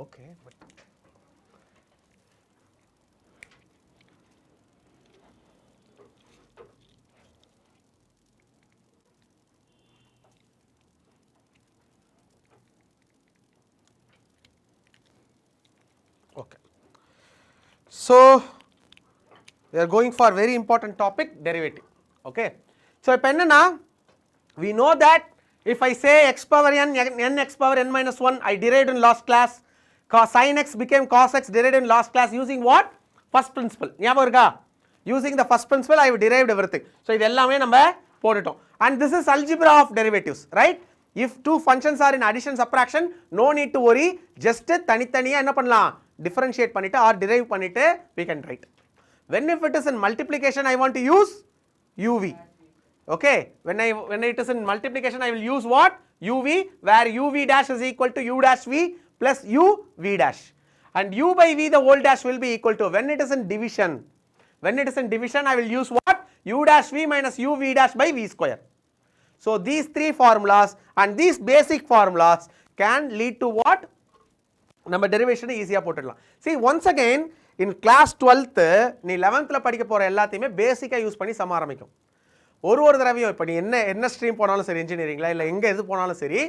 Okay. Okay. So we are going for very important topic, derivative. Okay. So இப்போ என்னன்னா, we know that if I say x power n, n x power n minus 1, I derived in last class. Sin x became cos x, derived in last class using what? First principle. ஞாபகம் இருக்கா? Using the first principle, I have derived everything. So இது எல்லாமே நம்ம போட்டுட்டோம். And this is algebra of derivatives, right? If two functions are in addition subtraction, no need to worry. Just தனித்தனியா என்ன பண்ணலாம்? Differentiate பண்ணிட்டு or derive பண்ணிட்டு we can write. When if it is in multiplication, I want to use uv. Okay, when it is in multiplication, I will use what? uv, where uv dash is equal to u dash v plus u v dash, and u by v the whole dash will be equal to, when it is in division, I will use what? u dash v minus u v dash by v square. So these three formulas and these basic formulas can lead to what? நம்ம derivation ஈஸியா போட்டுடலாம். See, once again in class 12th நீ 11th படிக்க போற எல்லாத்தையுமே பேசிக்கா use பண்ணி சம ஆரம்பிக்கும். ஒரு தடவையும் இப்போ நீ என்ன ஸ்ட்ரீம் போனாலும் சரி, இன்ஜினியரிங்ல இல்ல எங்க எது போனாலும் சரி,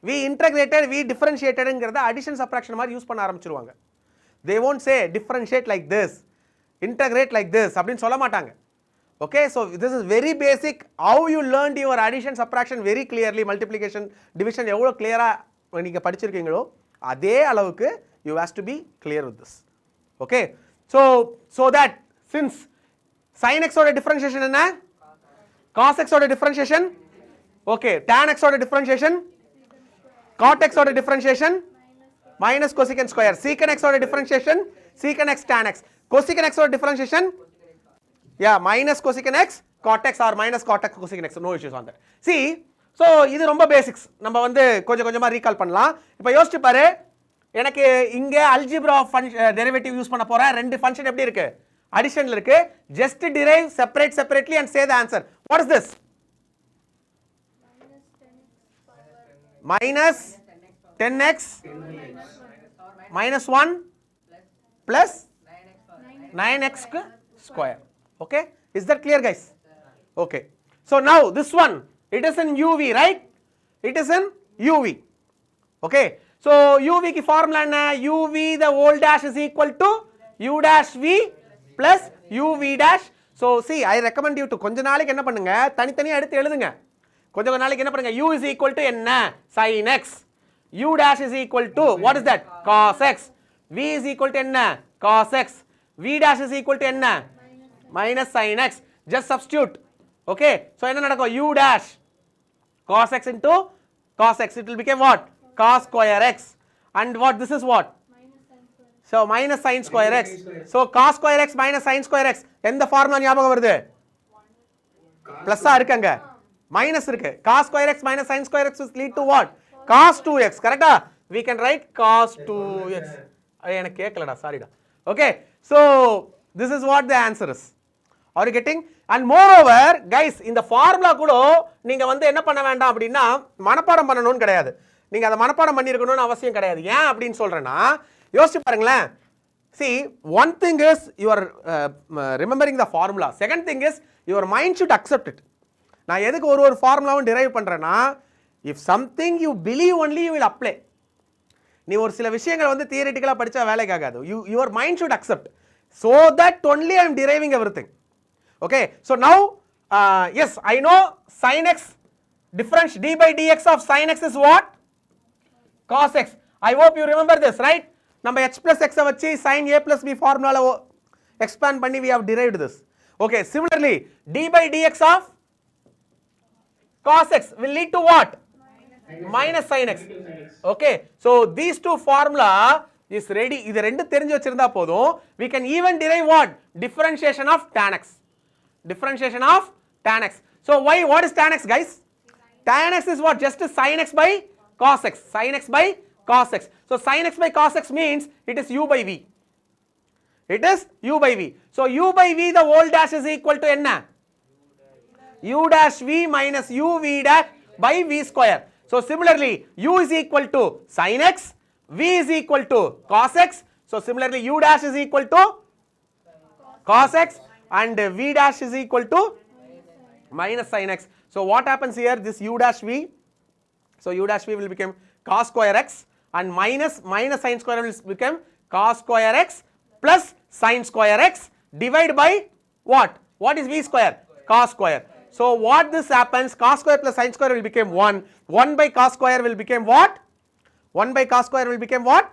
we integrated, we differentiatedங்கறத addition subtraction மாதிரி யூஸ் பண்ண ஆரம்பிச்சிருவாங்க. They won't say differentiate like this, integrate like this அப்படினு சொல்ல மாட்டாங்க. Okay, so this is very basic, how you learned your addition subtraction very clearly, multiplication division எவ்வளவு கிளியரா நீங்க படிச்சிருக்கீங்களோ அதே அளவுக்கு you has to be clear with this. Okay, so that since sin x ஓட differentiation என்ன? cos x ஓட differentiation, okay, tan x ஓட differentiation, cot x ஓட differentiation, minus cosecant square, secant x ஓட differentiation, secant x tan x, cosecant x ஓட differentiation, yeah, minus cosecant x cot x or minus cot x cosecant x, no issues on that. See, so இது ரொம்ப basics, நம்ம வந்து கொஞ்சமா recall பண்ணலாம். இப்போ யோசிச்சு பாரு, எனக்கு இங்க அல்ஜிப்ரா ஆஃப் டெரிவேட்டிவ் யூஸ் பண்ண போறேன். ரெண்டு ஃபங்க்ஷன் எப்படி இருக்கு? அடிஷன்ல இருக்கு. Just drive separately and say the answer. What is this? minus 10x minus 1 plus 9x square. Okay, is that clear, guys? Okay, so now this one, it is in uv, right? It is in uv. Okay, so uv ki formula enna? uv the whole dash is equal to u dash v plus uv dash. So see, I recommend you to கொஞ்ச நாளைக்கு என்ன பண்ணுங்க, தனித்தனியா எடுத்து எழுதுங்க. கொஞ்ச நாளைக்கு என்ன பண்ணுங்க, u is equal to என்ன? sin x. u dash is equal to what is that? cos x. v is equal to என்ன? cos x. v dash is equal to என்ன? minus sin x. Just substitute. Okay, so என்ன நடக்கும்? u dash cos x into cos x, it will become what? cos square x. And what this is what? So minus sin square x. So cos square x minus sin square x, எந்த formula ஞாபகம் வருது? Plus ஆ இருக்குங்க, minus இருக்கு. cos square x minus sin square x will lead to what? cos 2x. கரெக்ட்டா? We can write cos 2x. எனக்கு கேட்கலடா, சாரிடா. Okay, so this is what the answer is. Are you getting? And moreover guys, இந்த formula கூட நீங்க வந்து என்ன பண்ண வேண்டாம் அப்படினா மனப்பாடம் பண்ணனும்னு கிடையாது. நீங்க அத மனப்பாடம் பண்ணி இருக்கணும்னு அவசியம் கிடையாது. ஏன் அப்படினு சொல்றேன்னா, யோசிச்சு பாருங்களேன். See, one thing is you are remembering the formula. Second thing is your mind should accept it. நான் எதுக்கு ஒரு ஃபார்முலாவும் derive பண்றேன்னா, if something you believe only you will apply. நீ ஒரு சில விஷயங்களை வந்து தியரிட்டிக்கலா படிச்சா வேலைக்கு ஆகாது. Your mind should accept, so that only I am deriving everything. Okay, so now yes, I know sin x difference d by dx of sin x is what? cos x. I hope you remember this, right? நம்ம h plus x வச்சு sin a plus b formula expand பண்ணி we have derived this. Okay, similarly d by dx of cos x will lead to what? minus sin x. Okay, so these two formula is ready. இது ரெண்டு தெரிஞ்சு வச்சிருந்தா போதும். We can even derive what? differentiation of tan x. Differentiation of tan x. So why, what is tan x, guys? Tan x is what? Just sin x by cos x. Sin x by cos x. So sin x by cos x means it is u by v. It is u by v. So u by v the whole dash is equal to enna? u dash v minus u v dash by v square. So similarly u is equal to sin x, V is equal to cos x. So similarly u dash is equal to cos x and v dash is equal to minus sin x. So what happens here, this u dash v, so u dash v will become cos square x and minus sin square will become cos square x plus sin square x divided by what? What is v square? Cos square. So what this happens, cos square plus sin square will become 1. 1 by cos square will become what? 1 by cos square will become what?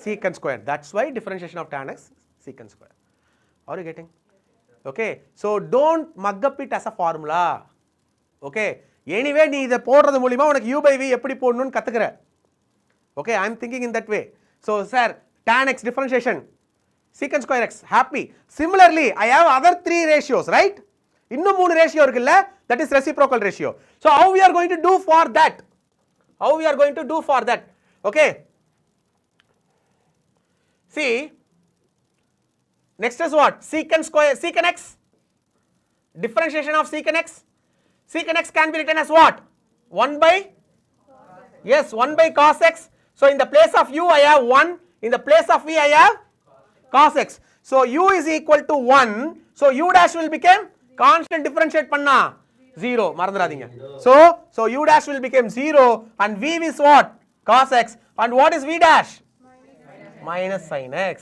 Secant square. That's why differentiation of tan x secant square. Are you getting? Okay. So don't mug up it as a formula. Okay. Anyway, நீ இதை போடுறது மூலமா உனக்கு u by v எப்படி போடணும்னு கத்துக்கற. Okay, I am thinking in that way. So sir, tan x differentiation secant square x, happy. Similarly, I have other 3 ratios, right? இன்னும் 3 ratio இருக்குல்ல, that is reciprocal ratio. So how we are going to do for that? How we are going to do for that? Okay. See, next is what? Secant square, secant x. Differentiation of secant x. Secant x can be written as what? 1 by? Yes, 1 by cos x. So in the place of u I have 1. In the place of v I have cos x. So u is equal to 1. So u dash will become constant, differentiate panna 0. மறந்துடாதீங்க. So u dash will become 0 and v is what? Cos x. And what is v dash? Minus sin x.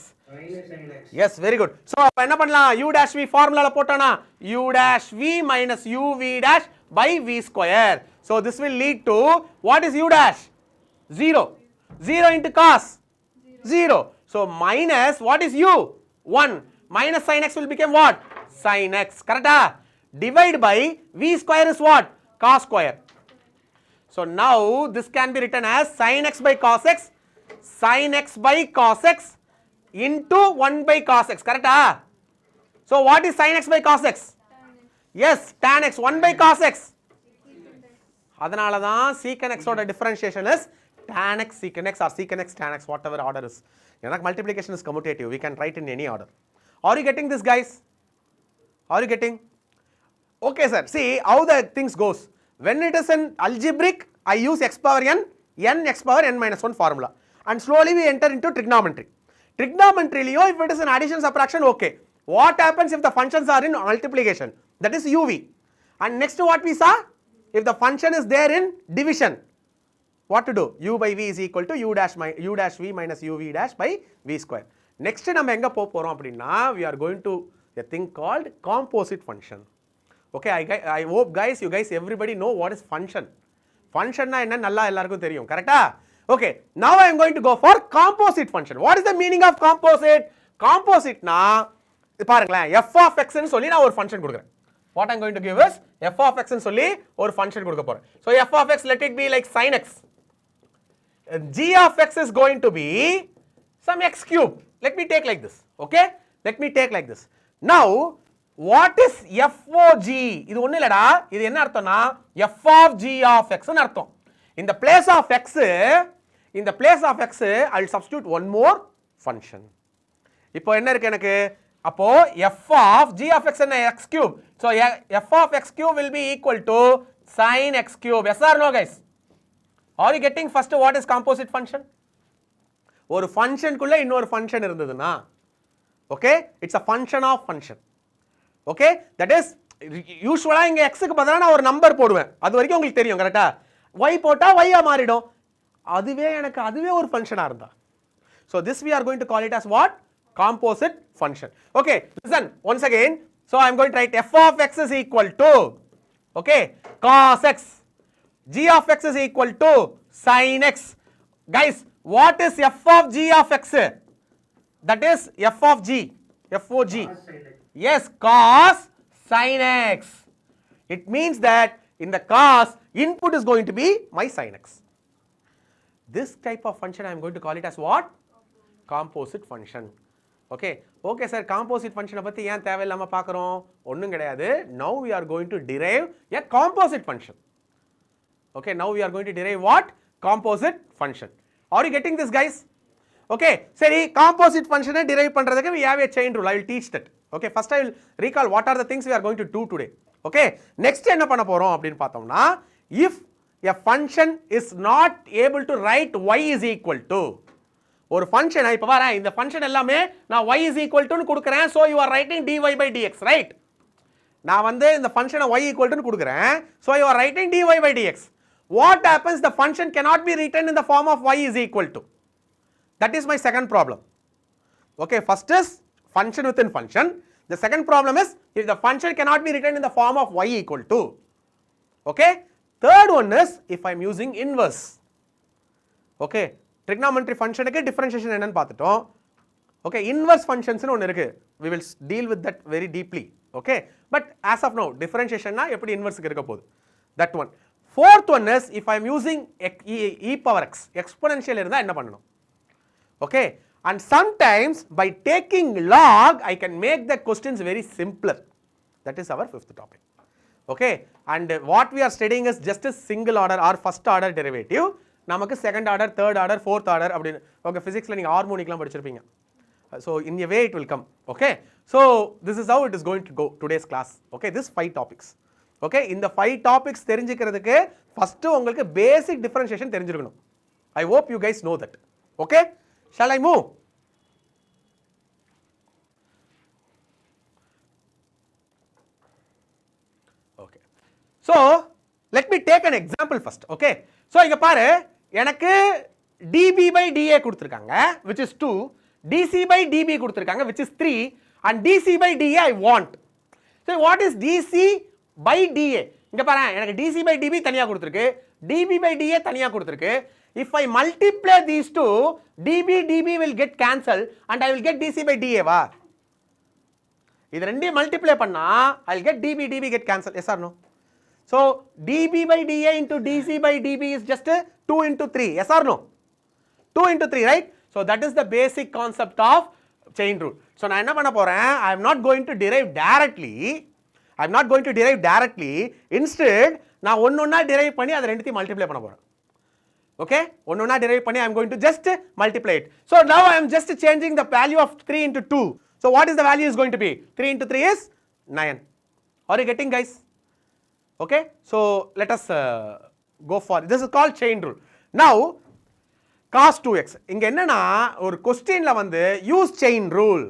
Yes, very good. So அப்ப என்ன பண்ணலாம்? u dash v formula போட்டானா u dash v minus u v dash by v square. So this will lead to what is u dash? 0. 0 into cos 0. So minus what is u? 1. Minus sin x will become what? Sin x. Correct? Divide by v square is what? Cos square. So now this can be written as sin x by cos x, sin x by cos x into 1 by cos x. Correct? So what is sin x by cos x? Yes, tan x. 1 by cos x. அதனால தான் secant x ஓட differentiation is tan x secant x or secant x tan x, whatever order is. எனக்கு multiplication is commutative. We can write in any order. Are you getting this, guys? Are you getting? Okay, sir. See how the things goes. When it is an algebraic, I use x power n x power n minus 1 formula. And slowly we enter into trigonometry. Trigonometry, if it is an addition subtraction, okay. What happens if the functions are in multiplication? That is uv. And next what we saw? If the function is there in division, what to do? U by v is equal to u dash v minus uv dash by v square. Next நம்ம எங்க போறோம் அப்படினா we are going to a thing called composite function. Okay, I hope guys, you guys everybody know what is function. Function na enna nalla ellarkum theriyum, correct? Okay, now I am going to go for composite function. What is the meaning of composite? Composite na பாருங்களேன் f of x ன்னு சொல்லி நான் ஒரு function கொடுக்கிறேன். What I am going to give is f of x ன்னு சொல்லி ஒரு function கொடுக்க போறேன். So f of x, let it be like sin x. G of x is going to be some x cube. Let me take like this. Okay, let me take like this. Now what is FOG? இது ஒண்ணு இல்லடா, இது என்ன அர்த்தம்னா f of g of x ன்னு அர்த்தம். In the place of x, I will substitute one more function. இப்போ என்ன இருக்கு எனக்கு? அப்போ f of g of x என்ன x cube. So f of x cube will be equal to sin x cube. Yes or no, guys? Are you getting first what is composite function? ஒரு function குள்ள இன்னொரு function இருந்ததுனா, okay, it's a function of function. Okay, that is usually இங்க x க்கு பதிலா நான் ஒரு number போடுவேன். அது வரைக்கும் உங்களுக்கு தெரியும், கரெக்ட்டா? y போட்டா y ஆ மாறிடும். அதுவே ஒரு ஃபங்க்ஷனா இருந்தா. So this we are going to call it as what? Composite function. Okay, listen once again. So I am going to write f of x is equal to, okay, cos x. G of x is equal to sin x. Guys, what is f of g of x? That is f of g, FOG. Yes, cos sin x. It means that in the cos, input is going to be my sin x. This type of function I am going to call it as what? Composite function. Okay, okay sir, composite function பத்தி ஏன் தேவையில்லாம பார்க்கறோம்? ஒண்ணும் கிடையாது. Now we are going to derive a composite function. Okay, now we are going to derive what? Composite function. Are you getting this, guys? Okay, சரி, composite function derive பண்றதுக்கு we have a chain rule. I will teach that. Okay, first I will recall what are the things we are going to do today. Okay, next என்ன பண்ண போறோம் அப்படினு பார்த்தோம்னா, if a function is not able to write y is equal to. ஒரு function இப்போ பாரு இந்த function எல்லாமே நான் y is equal to னு கொடுக்கிறேன். so you are writing dy by dx, right? நான் வந்து இந்த ஃபங்க்ஷனை y equal to னு கொடுக்கிறேன். so you are writing dy by dx. what happens, the function cannot be written in the form of y is equal to. that is my second problem. okay, first is function within function. the second problem is if the function cannot be written in the form of y equal to. okay, third one is if I am using inverse. okay, trigonometry function க்கு differentiation என்னன்னு பார்த்துட்டோம். okay, inverse functions னு ஒன்னு இருக்கு. we will deal with that very deeply. okay, but as of now differentiation னா எப்படி inverse க்கு இருக்க போகுது, that one. fourth one is if I am using e power x exponential இருந்தா என்ன பண்ணணும். okay, and sometimes by taking log I can make the questions very simpler. that is our fifth topic. okay, and what we are studying is just a single order or first order derivative. நமக்கு second order, third order, fourth order அப்படினு. okay, physicsல நீங்க ஹார்மோனிக்லாம் படிச்சிருப்பீங்க. so in a way it will come. okay, so this is how it is going to go today's class. okay, this 5 topics. okay, இந்த 5 topics தெரிஞ்சிக்கிறதுக்கு first உங்களுக்கு basic differentiation தெரிஞ்சிருக்கணும். I hope you guys know that. okay, shall I move? okay, so let me take an example first. okay, so இங்க பாரு எனக்கு dB by dA கொடுத்திருக்காங்க which is 2, dC by dB கொடுத்திருக்காங்க which is 3, and dC by dA I want. so what is dC by dA? இங்க பாரு எனக்கு dC by dB தனியா கொடுத்திருக்கு, dB by dA தனியா கொடுத்திருக்கு. if I multiply these two, dB will get cancelled and I will get dC by dA வா. இது ரெண்டையும் மல்டிப்ளை பண்ணா I will get dB get cancelled. yes or no? so dB by dA into dC by dB is just 2 into 3. yes or no? 2 into 3, right? so that is the basic concept of chain rule. so நான் என்ன பண்ண போறேன், I am not going to derive directly. instead நான் ஒண்ணொண்ணா derive பண்ணி அதை ரெண்டுத்தையும் multiply பண்ண போறேன். okay, ஒண்ணொண்ணா derive பண்ணி I am going to just multiply it. so now I am just changing the value of 3 into 2. so what is the value is going to be? 3 into 3 is 9. are you getting, guys? okay, so let us go for this is called chain rule. now cos 2x இங்க என்னன்னா ஒரு क्वेश्चनல வந்து use chain rule,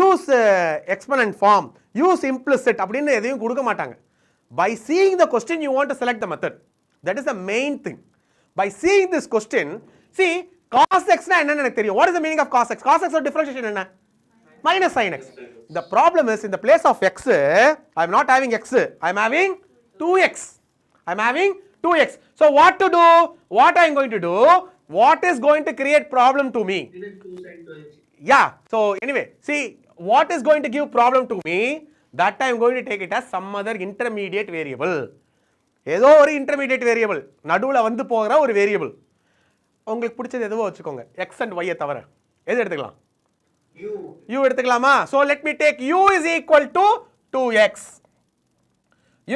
use exponent form, use implicit அப்படினு எதையும் கொடுக்க மாட்டாங்க. by seeing the question you want to select the method. that is the main thing. by seeing this question, see cos x னா என்னன்னு எனக்கு தெரியும். what is the meaning of cos x? cos x ஓட differentiation என்ன? minus sin x. the problem is in the place of x I am not having x, I am having 2x. I am having 2x. so what to do? what I am going to do? what is going to create problem to me? yeah, so anyway, see what is going to give problem to me, that I am going to take it as some other intermediate variable. ஏதோ ஒரு intermediate variable நடுவுல வந்து போகிற ஒரு variable. உங்களுக்கு பிடிச்சது எதுவோ வச்சுக்கோங்க, x and y தவிர. எது எடுத்துக்கலாம்? u எடுத்துக்கலாமா? so let me take u is equal to 2x.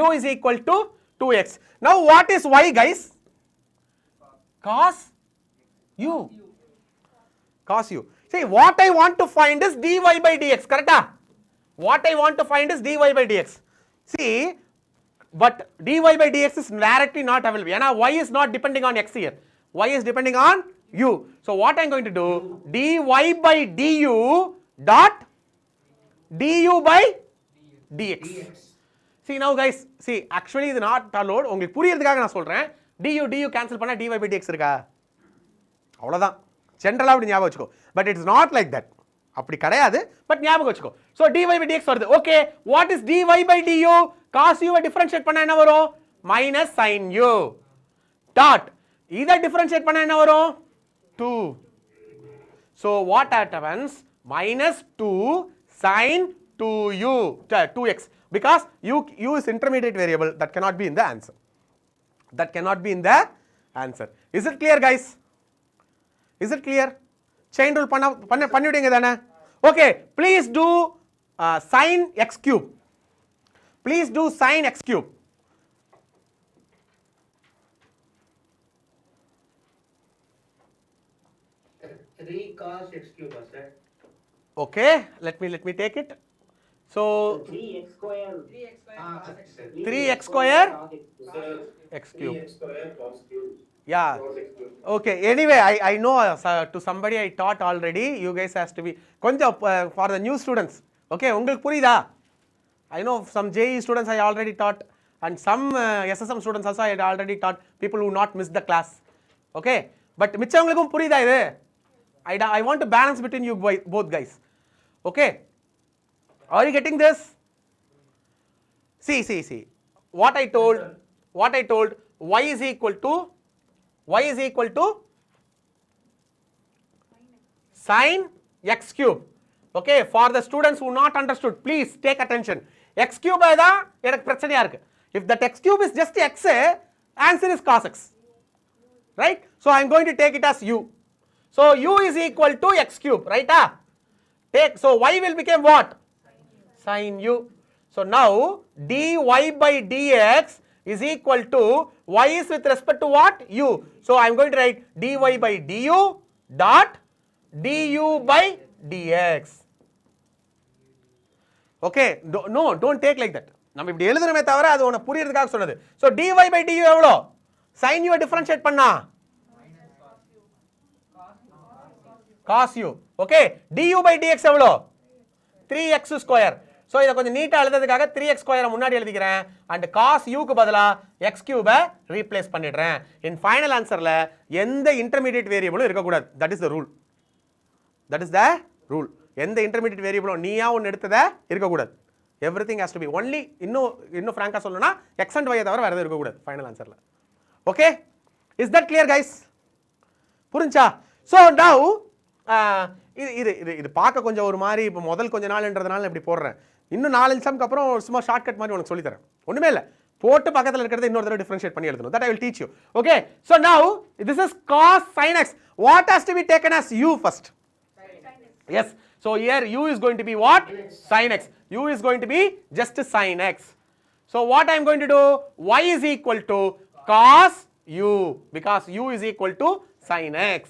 u is equal to 2x. now what is y, guys? cos u. cos u. see what I want to find is dy by dx, correct? what I want to find is dy by dx. see but dy by dx is directly not available. ஏனா y is not depending on x here, y is depending on u. so what I am going to do, dy by du dot du by dx. see now guys, see actually இது not allowed. உங்களுக்கு புரியறதுக்காக நான் சொல்றேன். du cancel பண்ணா dy by dx இருக்கா? அவ்வளவுதான். ஜெனரலா அப்படி ஞாபகம் வச்சுக்கோ. but it is not like that. அப்படி கிடையாது, பட் ஞாபகம் வச்சுக்கோ. so dy by dx வருது. okay, what is dy by du? cos u I differentiate பண்ணா என்ன வரும்? minus sin u dot இத டிஃபரன்ஷியேட் பண்ணா என்ன வரும்? 2. so what happens? minus 2 sin 2u 2x, because u is intermediate variable, that cannot be in the answer. that cannot be in the answer. is it clear, guys? is it clear? chain rule பண்ணிடுங்க தானே? okay, please do sin x cube. please do sin x cube. Three cos x cube, sir. okay, let me take it. So 3x square. 3x square x cube. 3x square cos cube. Yeah. Cos x cube. Okay. Anyway, I know to somebody I taught already. You guys has to be konjam for the new students. Okay, உங்களுக்கு புரியுதா? I know some JE students I already taught and some SSM students also I had already taught, people who not missed the class. Okay, but மிச்சவங்களுக்கும் புரியுதா இது? I want to balance between you both guys. Okay, are you getting this? See what I told y is equal to sin x cube. Okay, for the students who not understood, please take attention. X cube தான் எனக்கு பிரச்சனையா இருக்கு. If that x cube is just x, answer is cos x. Right? So I am going to take it as u. So u is equal to x cube, right? So y will become what? Sin u. So now dy by dx is equal to y is with respect to what? U. So I am going to write dy by du dot du by dx. Okay, no, don't take like that. நம்ம இப்படி எழுதுறமே தவிர அது உனக்கு புரியறதுக்காக சொன்னது. So dy by du எவ்வளோ? sin u differentiate பண்ணா cos u. Okay, du by dx எவ்வளோ? 3x square. So இத கொஞ்சம் நீட்டா எழுதுறதுக்காக 3x square முன்னாடி எழுதிக்கிறேன் and cos u க்கு பதிலா x cube ரீப்ளேஸ் பண்ணிடுறேன். in final answerல எந்த இன்டர்மீடியேட் வேரியபிளும் இருக்க கூடாது. that is the rule. எந்த இன்டர்மீடியேட் வேரியபிளும் நீயா ஒன்னு எடுத்தத இருக்க கூடாது. everything has to be only இன்னும் ஃப்ராங்கா சொல்லணும்னா x and y தவிர வேற எதுவும் இருக்க கூடாது final ஆன்சர்ல. okay, is that clear guys? புரிஞ்சா? so now இது பார்க்க கொஞ்சம் ஒரு மாதிரி இப்போ முதல் கொஞ்ச நாள்ன்றதுனால இப்படி போடுறேன். இன்னும் 4 சம்க்கு அப்புறம் சும்மா ஷார்ட்கட் மாதிரி உனக்கு சொல்லி தரேன். ஒண்ணுமே இல்ல, போட்டு பக்கத்துல இருக்கிறத இன்னொரு தடவை டிஃபரன்ஷியேட் பண்ணி எழுதணும். that I will teach you. okay, so now this is cos sin x. what has to be taken as u first? Yes, so here u is going to be what? Sin x. u is going to be just sin x. So what I am going to do? y is equal to cos u because u is equal to sin x.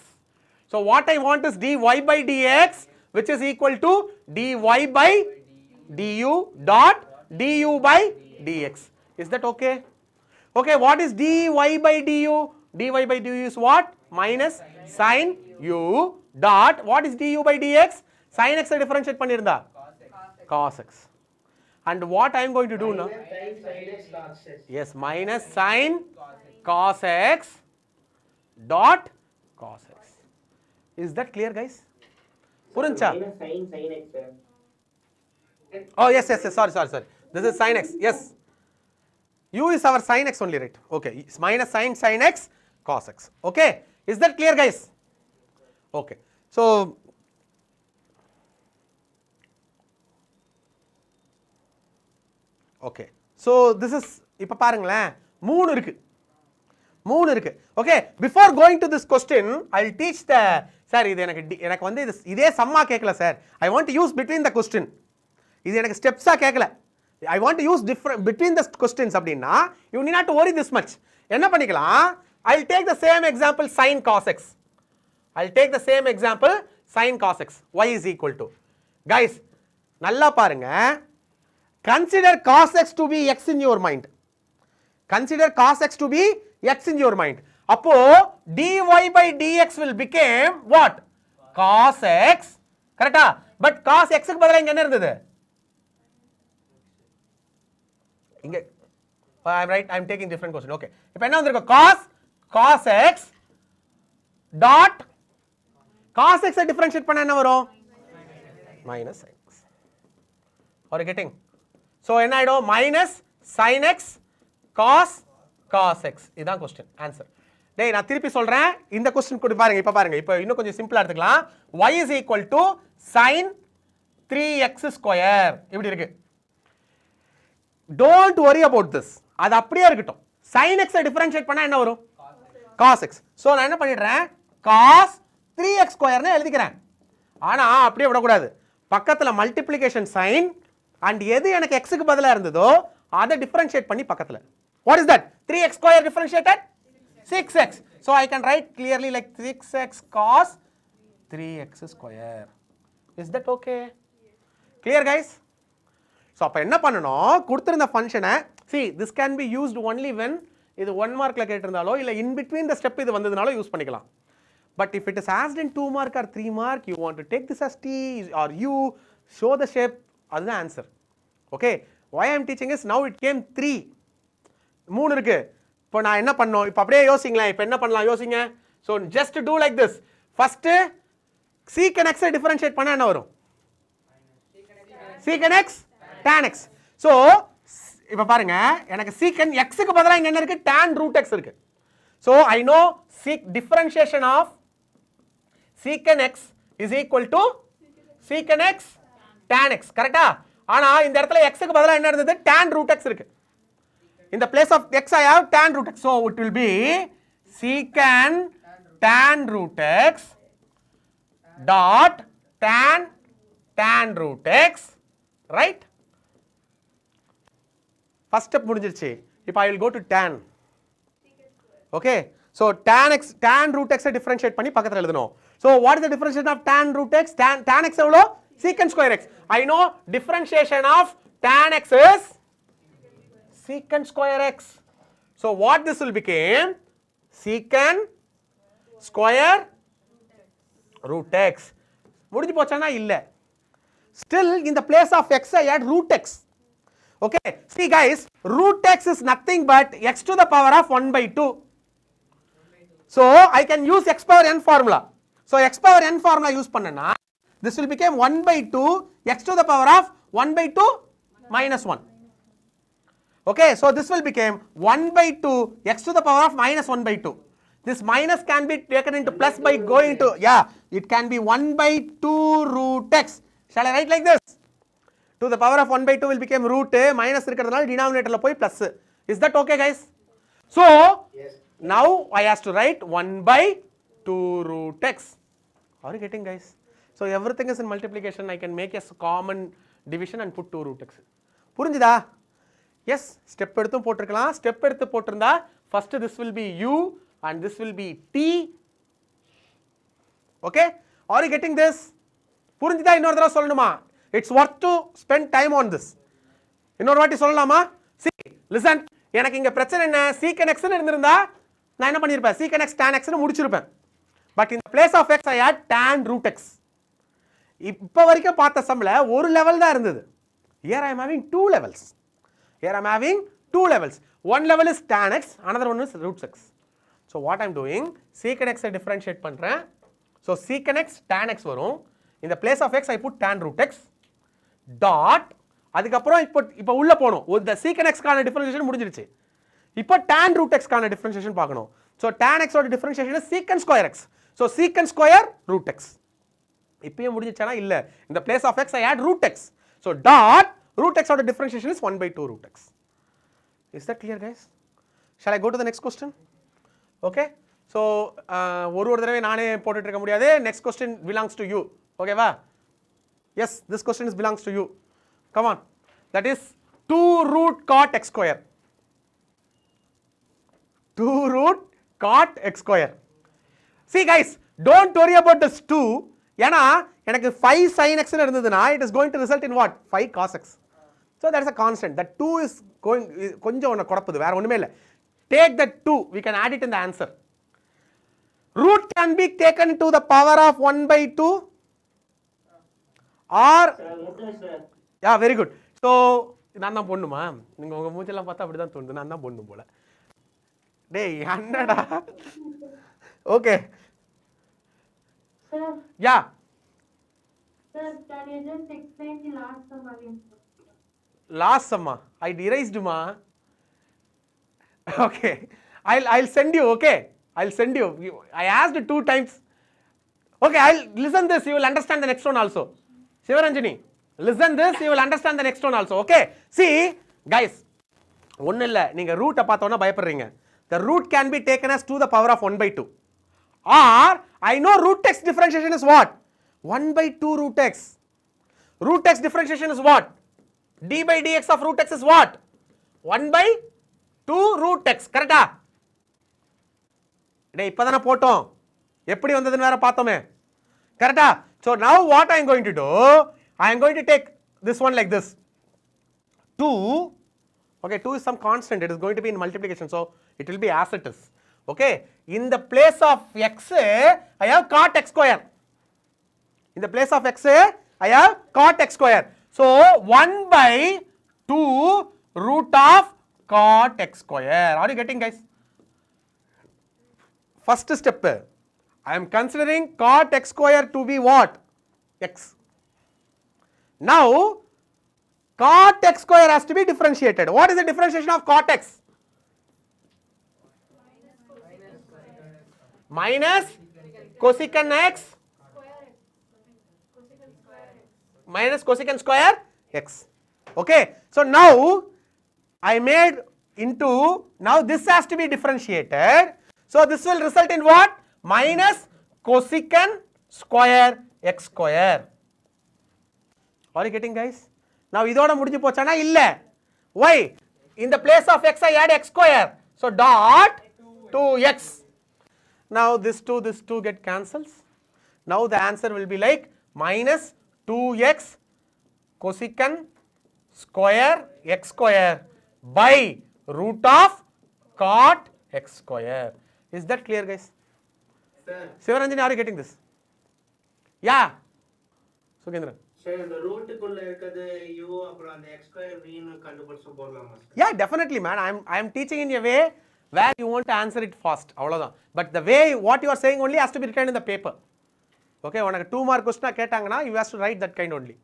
So what I want is dy by dx which is equal to dy by du dot du by dx. Is that okay? Okay, what is dy by du? dy by du is what? Minus sin u dot what is du by dx? Sin x differentiate பண்ணிருந்தா cos x. And what I am going to do now? Yes, minus sin cos x dot cos x. Is that clear guys? புரிஞ்சா? Minus sin x. Oh yes, sorry. This is sin x. Yes. u is our sin x only, right? Okay, it's minus sin x cos x. Okay, is that clear guys? Okay, so okay, so this is இப்ப பாருங்களேன் மூணு இருக்கு. Okay, before going to this question I will teach the sir இது எனக்கு வந்து இதே சம்மா கேட்கல sir. I want to use between the question. இது எனக்கு ஸ்டெப்ஸா கேட்கல. I want to use different between the questions அப்படினா you need not to worry this much. என்ன பண்ணிக்கலாம்? I will take the same example sin cos x. y is equal to. Guys, நல்லா பாருங்க. Consider cos x to be x in your mind. அப்போ dy by dx will become what? Cos x. கரெக்ட்டா? But cos x க்கு பதிலா இங்க என்ன இருந்தது? இங்க I am right, I am taking different question. Okay, இப்போ என்ன வந்திருக்கு? cos x dot cos x differentiate பண்ணா என்ன வரும்? minus sin x. Are you getting? So என்ன ஆயிடும்? minus sin x cos x. இதான் question answer. டேய் நான் திருப்பி சொல்றேன். இந்த question கூட பாருங்க. இப்போ இன்னும் கொஞ்சம் சிம்பிளா எடுத்துக்கலாம். y is equal to sin 3x square. இப்படி இருக்கு. Don't worry about this. அது அப்படியே இருக்கட்டும். sin x டிஃபரன்ஷியேட் பண்ணா என்ன வரும்? cos x. சோ நான் என்ன பண்ணிடுறேன்? cos 3x square னு எழுதிக்கிறேன். ஆனா அப்படியே விட கூடாது. பக்கத்துல மல்டிப்ளிகேஷன் sign and எது எனக்கு x க்கு பதிலா இருந்ததோ அதை டிஃபரன்ஷியேட் பண்ணி பக்கத்துல. What is that? 3x square differentiated? 6x. So I can write clearly like 6x cos 3x square. Is that okay? Clear guys? So அப்போ என்ன பண்ணணும், கொடுத்துருந்த ஃபங்க்ஷனை see this can be used only when இது 1 மார்க்கில் கேட்டிருந்தாலோ இல்லை in between the step இது வந்ததுனாலோ use பண்ணிக்கலாம். But if it is asked in 2 mark or 3 mark, you want to take this as t or u, show the shape, அதுதான் answer. Okay, why I am teaching is now it came 3 3 இருக்கு. இப்போ நான் என்ன பண்ணோம், இப்போ அப்படியே யோசிங்களேன், இப்போ என்ன பண்ணலாம் யோசிங்க. So just do like this. First secant எக்ஸை டிஃபரன்ஷியேட் பண்ண என்ன வரும், சீக்கன் எக்ஸ் tan x. ஸோ இப்போ பாருங்க, எனக்கு சீக்கன் எக்ஸுக்கு பதிலாக இங்கே என்ன இருக்கு, tan root x இருக்கு. So I know differentiation of secant x is equal to secant x tan x, கரெக்டா? ஆனால் இந்த இடத்துல எக்ஸுக்கு பதிலாக என்ன இருந்தது, tan root x இருக்கு. In the place of x I have tan root x, so it will be secant tan root x dot tan root x, right? First step முடிஞ்சிருச்சு. இப்போ I will go to tan. Okay, so tan root x differentiate பண்ணி பக்கத்துல எழுதணும். So what is the differentiation of tan root x? Tan x எவ்வளோ, secant square x. I know differentiation of tan x is secant square x. So what this will become, secant square root x. முடிஞ்சு போச்சானா இல்ல, still in the place of x I add root x. Okay, see guys, root x is nothing but x to the power of 1 by 2. So I can use x power n formula. So x power n formula use பண்ணனா this will become 1 by 2 x to the power of 1 by 2 minus 1. Okay, so this will become 1 by 2 x to the power of minus 1 by 2. This minus can be taken into plus by going to, yeah, it can be 1 by 2 root x. Shall I write like this? To the power of 1 by 2 will become root, minus இருக்கிறதுனால denominatorல போய் plus. Is that okay guys? So Yes. now I have to write 1 by 2 root x. Are you getting guys? So everything is in multiplication. I can make a common division and put 2 root x. புரிஞ்சுதா? Yes, step எடுத்தும் போட்டிருக்கலாம். Step எடுத்து போட்டிருந்தா first this will be u and this will be t. Okay, are you getting this? புரிஞ்சுதா? இன்னொரு தடவை சொல்லணுமா? It's worth to spend time on this. இன்னொரு வாட்டி சொல்லலாமா? See, listen, எனக்கு இங்க பிரச்சனை என்ன, secant x ன்னு இருந்திருந்தா நான் என்ன பண்ணிருப்பேன், secant x tan x ன்னு முடிச்சிருப்பேன். But in the place of x I add tan root x. இப்போ வரைக்கும் பார்த்த சம்ல ஒரு லெவல் தான் இருந்தது. Here I am having two levels. Here I am having two levels. One level is tan x, another one is root x. So what I am doing, secant x I differentiate பண்றேன். So secant x tan x வரும். In the place of x I put tan root x dot, அதுக்கப்புறம் இப்போ உள்ள போணும், the secant x கான differentiation முடிஞ்சிருச்சு. இப்போ tan root x கான differentiation பார்க்கணும். So tan x ஓட differentiation is secant square x. So secant square root x. இப்பயும் முடிஞ்சிச்சானா இல்ல, in the place of x I add root x. So dot root x ஓட differentiation is 1 by 2 root x. Is that clear guys? Shall I go to the next question? Okay, so ஒரு தடவை நானே போட்டுட்டு இருக்க முடியாது. Next question belongs to you. Okay வா? Yes, this question is belongs to you. Come on, that is 2 root cot x square. 2 root cot x square. See guys, don't worry about this 2. ஏனா எனக்கு 5 sin x ன்னு இருந்ததுனா it is going to result in what, 5 cos x. So that is a constant. That 2 is going, கொஞ்சம் ஒன்னு குழப்புது, வேற ஒண்ணுமே இல்ல. Take that 2, we can add it in the answer. Root can be taken to the power of 1 by 2 or yeah, very good. So நான் தான் பொண்ணுமா, நீங்க உங்க மூஞ்செல்லாம் பார்த்தா அப்படி தான் தோணுது, நான் தான் பொண்ணு போல. டேய் என்னடா? Okay. Sir. Yeah. Sir, can you just explain the last sum again? Last sum, I erased ma. Okay, I'll send you. Okay, I'll send you. I asked 2 times. Okay, I'll listen this. You will understand the next one also. Sivaranjani, listen this. You will understand the next one also. Okay. See, guys, ஒன்னும் இல்ல, நீங்க ரூட்டை பார்த்தோன்னா பயப்படுறீங்க. The root can be taken as to the power of 1 by 2. Or I know root x differentiation is what? 1 by 2 root x. Root x differentiation is what? D by dx of root x is what? 1 by 2 root x. கரெக்டா? டேய் இப்பதானே போட்டோம், எப்படி வந்ததுன்னு வேற பார்த்தோமே. கரெக்டா? So now what I am going to do, I am going to take this one like this. 2, okay, 2 is some constant, it is going to be in multiplication, so it will be as it is. Okay, in the place of x, I have cot x square. In the place of x, I have cot x square. So 1 by 2 root of cot x square. Are you getting, guys? First step, I am considering cot x square to be what? X. Now, cot x square has to be differentiated. What is the differentiation of cot x? Minus cosecant x minus cosecant square x. Okay. So now I made into, now this has to be differentiated. So this will result in what? Minus cosecant square x square. Are you getting, guys? Now idoda mudinju pochana illa. Why? In the place of x I add x square. So dot 2x. Now this 2 get cancels. Now the answer will be like minus 2x cosecant square x square by root of cot x square. Is that clear, guys? Sir, Sivaranjani, are you getting this? Yeah. Sugendran. sir, the root குள்ள இருக்குது u அப்புறம் அந்த x square v ன்னு கண்டுபிடிச்சு போடலாமா sir? Yeah, definitely, man. I am teaching in a way where you want to answer it fast. அவ்வளவுதான். But the way what you are saying only has to be written in the paper. Okay, உனக்கு 2 mark question கேட்டாங்கன்னா you have to write that kind only.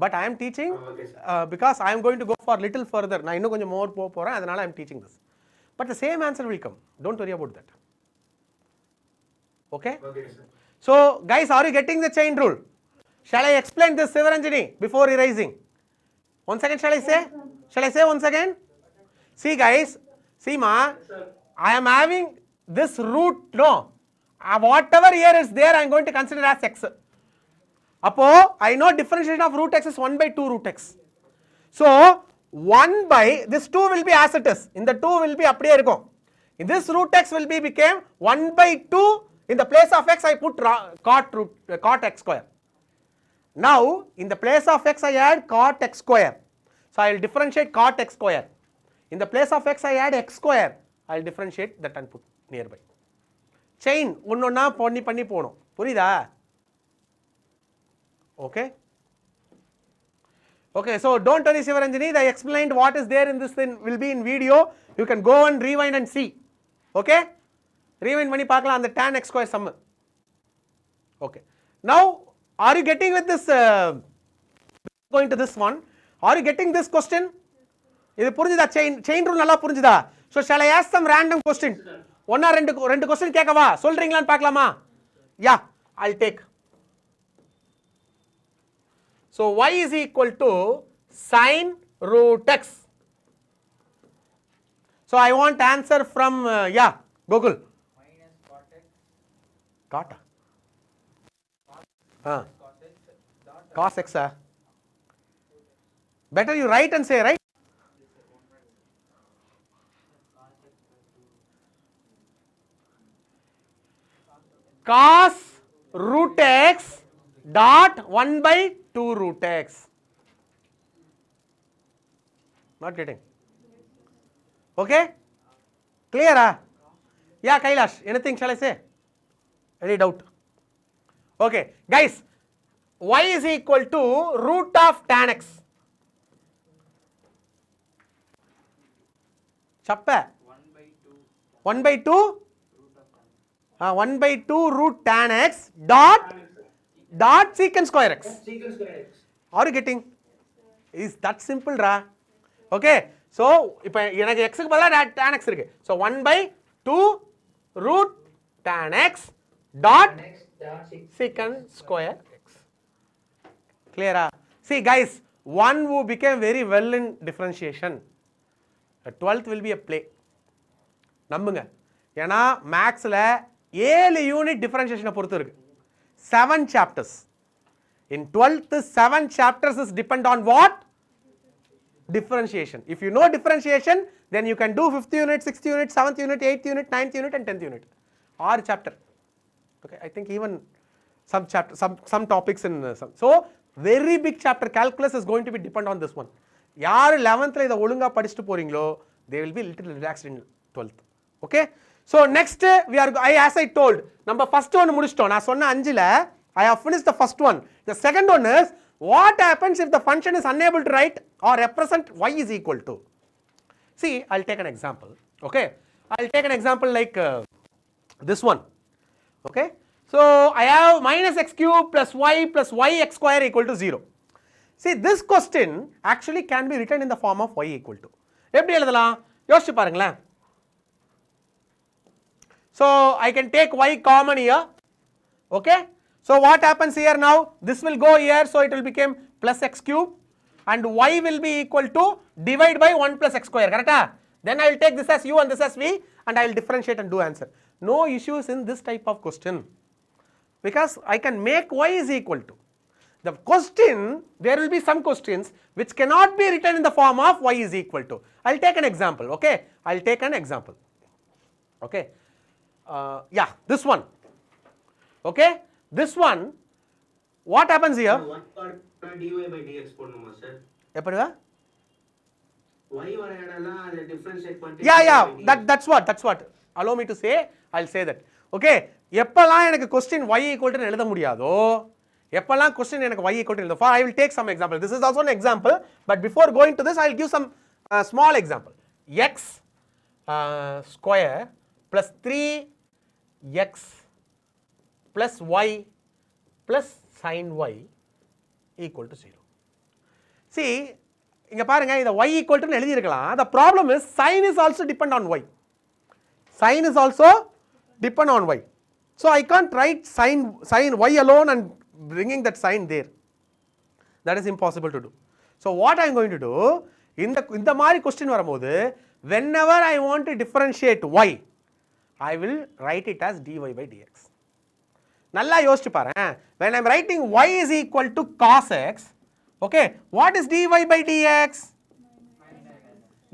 But I am teaching Okay, sir. because I am going to go for little further. நான் இன்னும் கொஞ்சம் more போறேன், அதனால I am teaching this. But the same answer will come. Don't worry about that. Okay? Okay, sir. So, guys, are you getting the chain rule? Shall I explain this, Sivaranjani, before erasing? Once again, shall I say? Shall I say once again? See, guys, see, ma, Sir, I am having this root, no, whatever here is there, I am going to consider as x. Appo, I know differentiation of root x is 1 by 2 root x. So, 1 by, this 2 will be as it is. In the 2 will be அப்படியே இருக்கும். In this root x will be became 1 by 2. In the place of x, I put cot x square. Now, in the place of x, I add cot x square. So, I will differentiate cot x square. In the place of x, I add x square. I will differentiate that and put nearby. Chain, ஒன்னொன்னா பண்ணி போணும். புரியுதா? Okay. Okay, so don't worry, Sivaranjani, I explained what is there in this thing will be in video. You can go and rewind and see. Okay? Rewind பண்ணி பார்க்கலாம் அந்த tan x square sum. Okay. Now, are you getting with this, going to this one? Are you getting this question? இது புரிஞ்சுதா? chain rule நல்லா புரிஞ்சுதா? So, shall I ask some random question? ஒன்னா ரெண்டு question கேட்கவா? சொல்றீங்களான்னு பார்க்கலாமா? Yeah, I'll take. So, y is equal to sin root x. So, I want answer from, yeah, Google. Minus cot x Cot. cot x dot Cos x. Better you write and say, right? Cos root x dot 1 by 2 root x. Not getting. Okay? Clear? Yeah, Kailash, anything shall I say? Any doubt? Okay, guys, y is equal to root of tan x. Chappa. 1 by 2 1 by 2? root of tan. 1 by 2 root tan x dot secant square x. secant square x. Are you getting? Is that simple, ra? Okay. So, இப்போ எனக்கு x க்கு பதிலா tan x இருக்கு. So, 1 by 2 root tan x dot Next, dot six. secant square x. Clear? See, guys, one who became very well in differentiation, 12th will be a play. நம்புங்க. ஏன்னா மேக்ஸ்ல 7 unit டிஃபரன்ஷியேஷனை பொறுத்து இருக்கு. 7 chapters. In 12th, 7 chapters is depend on what? Differentiation. If you know differentiation, then you can do 5th unit, 6th unit, 7th unit, 8th unit, 9th unit and 10th unit. 6 chapter. Okay, I think even some chapter, some topics in some. So, very big chapter calculus is going to be depend on this one. யார் 11th இதை ஒழுங்கா படிச்சுட்டு போறீங்களோ they will be little relaxed in 12th. Okay, so next we are as I told நம்ம first one முடிச்சிட்டோம். நான் சொன்ன 5ல I have finished the first one. The second one is what happens if the function is unable to write or represent y is equal to. See, I'll take an example. Okay, I'll take an example like this one. Okay, so I have minus x cube plus y x square equal to 0. See, this question actually can be written in the form of y equal to. எப்படி எழுதலாம் யோசிச்சு பாருங்களேன். So I can take y common here. Okay, so what happens here now, this will go here, so it will become plus x cube and y will be equal to divide by 1 plus x square, correct? Then I will take this as u and this as v and I will differentiate and do answer. No issues in this type of question because I can make y is equal to. The question, there will be some questions which cannot be written in the form of y is equal to. I'll take an example. Okay, I'll take an example. Okay, yeah, this one. Okay, this one, what happens here? y part dy by dx போடணுமா sir? எப்படிவா? y வர இடம்லாம் அதை differentiate பண்ணிட்டு Yeah, that's what. Allow me to say, I'll say that. Okay, எப்பலாம் எனக்கு question y equal to எழுத முடியாதோ எப்பலாம் question எனக்கு y equal to எழுத, for I will take some example. This is also an example, but before going to this I will give some small example. X square plus 3x plus y plus sin y equal to 0. See, இங்க பாருங்க, இத y equal to எழுதி இருக்கலாம். The problem is sin is also depend on y. Sin is also depend on y. So I can't write sin y alone and bringing that sign there. That is impossible to do. So what I am going to do, இந்த மாதிரி question வரும்போது whenever I want to differentiate y, I will write it as dy by dx. நல்லா யோசிச்சு பாரு. When I am writing y is equal to cos x, okay, what is dy by dx?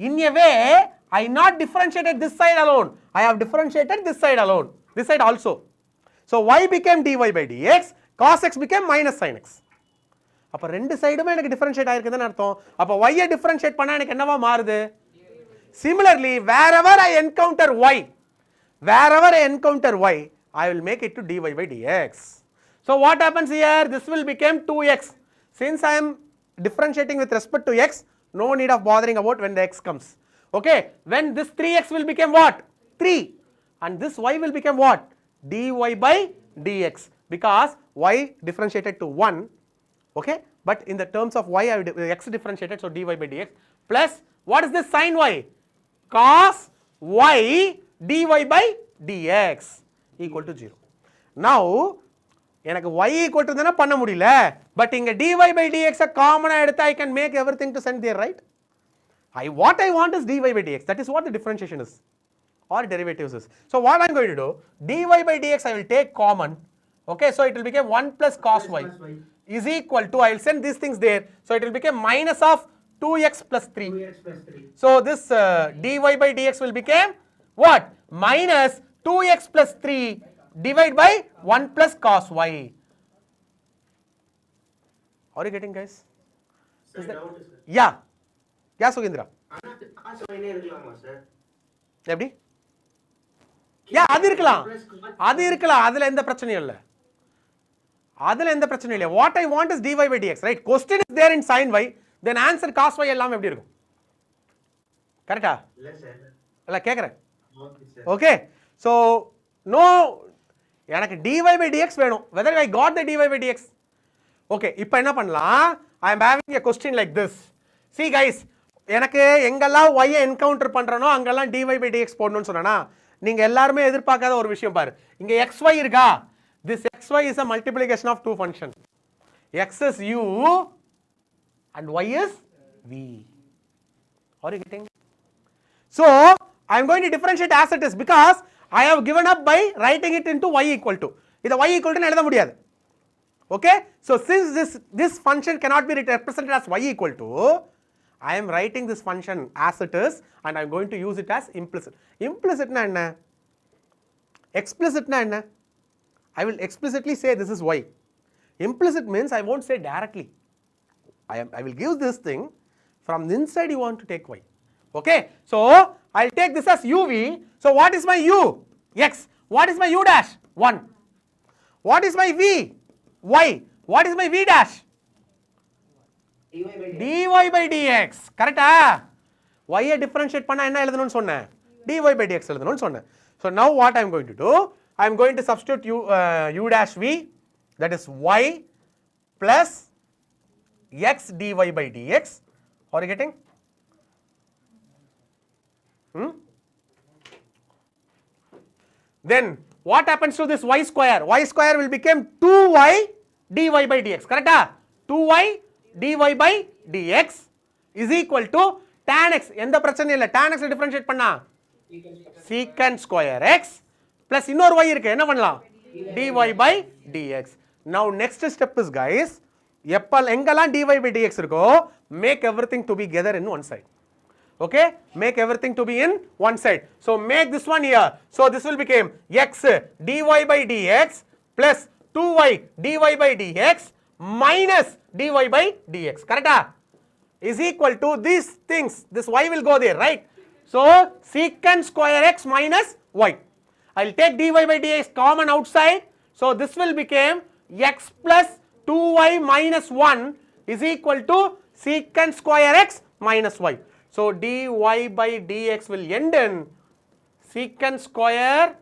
In a way, I not differentiated this side alone. I have differentiated this side alone. This side also. So y became dy by dx, cos x became minus sin x. அப்ப ரெண்டு சைடுமே எனக்கு differentiate ஆயிருக்குதுன்னு அர்த்தம். அப்ப y ஐ differentiate பண்ணா எனக்கு என்னவா மாறுது? Similarly, wherever I encounter y, I will make it to dy by dx. So what happens here? This will become 2x. Since I am differentiating with respect to x, no need of bothering about when the x comes. Okay, when this 3x will become what? 3. And this y will become what? dy by dx. Because y differentiated to 1. Okay, but in the terms of y, x differentiated, so dy by dx. Plus, what is this sin y? Cos y dy by dx equal to 0. Now, எனக்கு y equal to தான பண்ண முடியல, but இங்க dy by dx காமனா எடுத்து I can make everything to send there, right? What I want is dy by dx. That is what the differentiation is or derivatives is. So what I am going to do, dy by dx I will take common. Okay, so it will become 1 plus cos y is equal to, I will send these things there, so it will become minus of 2x plus 3. 2x plus 3. So this dy by dx will become what? Minus 2x plus 3 divided by 1 plus cos y. Are you getting, guys? Sir, doubt is sir. Yeah. Yeah, Sugindra. ஆனா cos y னே இருக்கலாமா sir? எப்படி? Yeah, அது இருக்கலாம். அதுல எந்த பிரச்சனையும் இல்ல. What I want is dy by dx, right? Question is there in sin y, then answer cos y எல்லாம் எப்படி இருக்கும்? கரெக்ட்டா? இல்ல சார். இல்ல கேக்குறேன். Okay sir. Okay, so no, எனக்கு dy by dx வேணும், whether I got the dy by dx. Okay, இப்போ என்ன பண்ணலாம்? I am having a question like this. See guys, எனக்கு எங்கெல்லாம் y ஐ என்கவுண்டர் பண்றனோ அங்கெல்லாம் dy by dx போடணும்னு சொன்னேனா, நீங்க எல்லாரும் எதிர்பார்க்காத ஒரு விஷயம் பாரு. இங்க xy இருக்கா? This xy is a multiplication of two functions. X is u and y is v. Are you getting? So I am going to differentiate as it is because I have given up by writing it into y equal to. இத y equal to எழுத முடியாது. Okay, so since this function cannot be represented as y equal to, I am writing this function as it is and I am going to use it as implicit. Implicit na enna? Explicit na enna? I will explicitly say this is y. Implicit means I won't say directly. I will give this thing, From the inside you want to take y. Okay, so I'll take this as uv. So what is my u? X. What is my u dash? 1. What is my v? Y. What is my v dash? dy by dx. dy by dx. Correct ah? Y I differentiate பண்ணா என்ன எழுதணும்னு சொன்னேன்? dy by dx எழுதணும்னு சொன்னேன். So now what I am going to do? I am going to substitute u dash v, that is y plus x dy by dx. Are you getting? Then what happens to this y square? Y square will become 2y dy by dx. Correct ah? 2y dy by dx is equal to tan x. எந்த பிரச்சனையும் இல்லை. tan x differentiate பண்ணா secant square x plus இன்னொரு y இருக்கு. என்ன பண்ணலாம்? dy by dx. Now next step is guys, எங்கெல்லாம் dy by dx இருக்கோ make everything to be together in one side. Okay, make everything to be in one side. So make this one here. So this will become x dy by dx plus 2y dy by dx minus dy by dx. Correct ah? Is equal to these things. This y will go there, right? So secant square x minus y. I'll take dy by dx common outside. So this will become x plus 2y minus 1 is equal to secant square x minus y. So dy by dx will end in secant square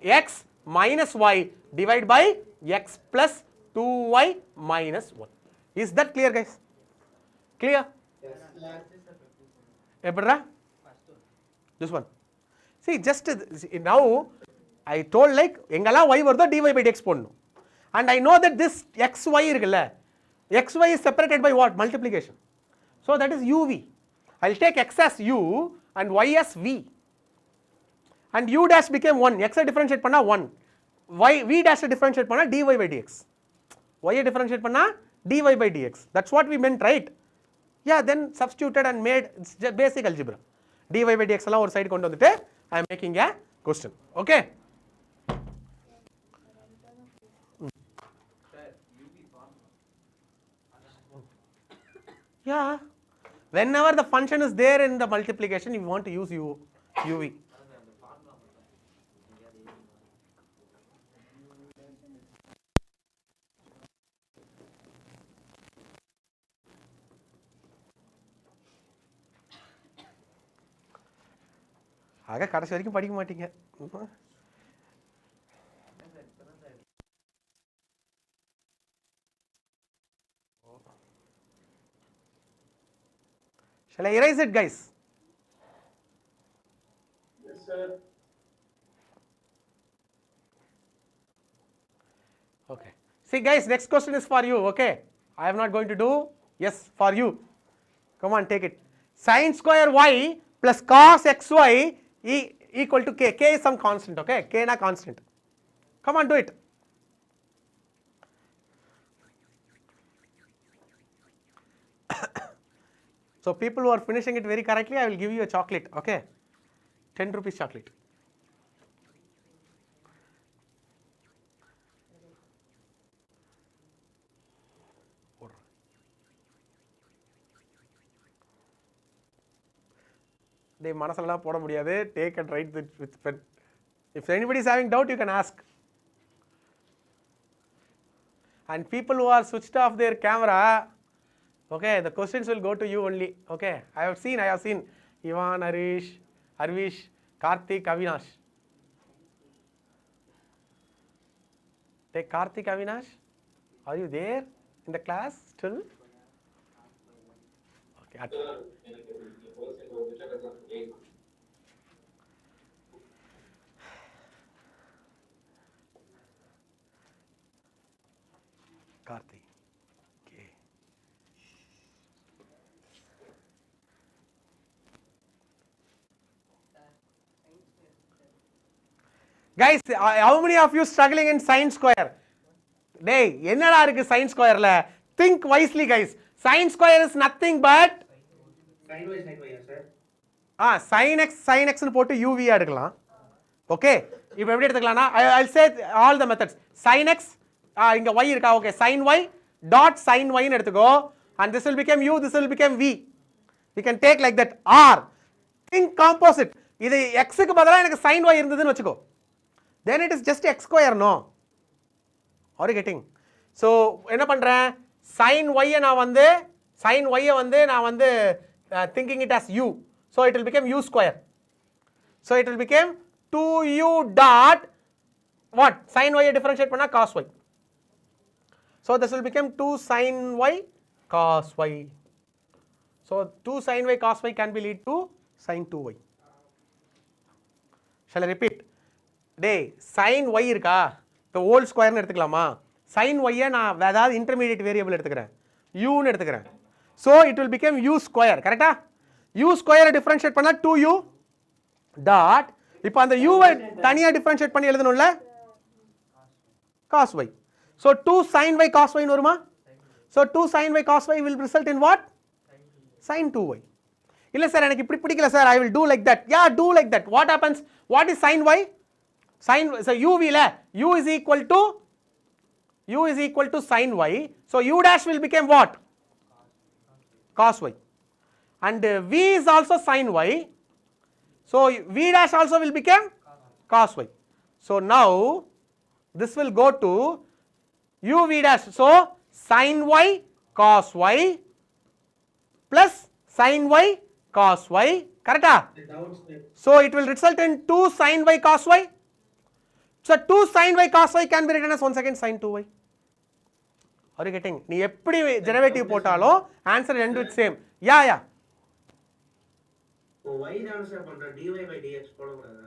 x minus y divided by x plus 2y minus 1. Is that clear guys? Clear? Epadra? This one. See just now I told like engala y varudho dy by dx ponnum. And I know that this xy irukilla. Xy is separated by what? Multiplication. So that is uv. I'll take x as u and y as v. And u dash became 1. X differentiate panna 1. Y v dash differentiate panna dy by dx. Y differentiate panna dy by dx. That's what we meant, right? Yeah, then substituted and made basic algebra. Dy by dx alla or side kondu vandute I am making a question. Okay? Yeah. Whenever the function is there in the multiplication, you want to use uv. ஆக கடைசி வரைக்கும் படிக்க மாட்டீங்க. Shall I erase it guys? Yes sir. Okay. See guys, next question is for you. Okay, I am not going to do. Yes, for you. Come on, take it. Sin square y plus cos xy equal to k. K is some constant. Okay, k na constant. Come on, do it. So people who are finishing it very correctly, I will give you a chocolate. Okay, 10 rupees chocolate. They manasala poda mudiyadhu. Take and write it with pen. If anybody is having doubt, you can ask. And people who are switched off their camera, okay, the questions will go to you only. Okay, I have seen Ivan, Harish, Harvish, Karthik, Avinash. Take Karthik, Avinash. Are you there in the class still? Okay. Karthik. Okay. Guys, how many of you struggling in sin square? Dey, என்னடா இருக்கு sin squareல? Think wisely guys. Sin square is nothing but Sin y sin y sir. sin x னு போட்டு uv எடுக்கலாம். Okay, இப்போ எப்படி எடுத்துக்கலாம்னா I'll say all the methods. Sin x இங்க y இருக்கா? Okay, sin y dot sin y னு எடுத்துக்கோ and this will become u, this will become v. we can take like that. Or think composite. இது x க்கு பதிலா எனக்கு sin y இருந்ததுன்னு வெச்சுக்கோ, then it is just x square, no? Are you getting? So என்ன பண்றேன், sin y நான் வந்து thinking it as u, so it will become u square. So it will become 2u dot what, sin y differentiate பண்ணா cos y. So this will become 2 sin y cos y. So 2 sin y cos y can be lead to sin 2y. Shall I repeat? Day sin y இருக்கா, the whole square னு எடுத்துக்கலாமா, sin y நான் ஏதாவது intermediate variable எடுத்துக்கிறேன், u னு எடுத்துக்கிறேன். So it will become u square, கரெக்ட்டா? u square differentiate பண்ணா 2u dot, இப்போ அந்த u வை தனியா differentiate பண்ணி எழுதணும்ல, cos y. So 2 sin y cos y னு வருமா? So 2 sin y cos y will result in what? Sin 2y. இல்ல sir எனக்கு இப்படி பிடிக்கல sir, I will do like that. Yeah, do like that. What happens? What is sin y? Sin, so u will, u is equal to sin y. So u dash will become what? Cos y. And v is also sin y. So v dash also will become cos y. So now this will go to u v dash. So sin y cos y plus sin y cos y, correcta? So it will result in 2 sin y cos y. So 2 sin y cos y can be written as 1 second sin 2y. Are you getting? நீ எப்படி derivative போட்டாலும் answer end with same. Yeah. y தான் sir பண்ற, dy by dx போடக்கூடாதா?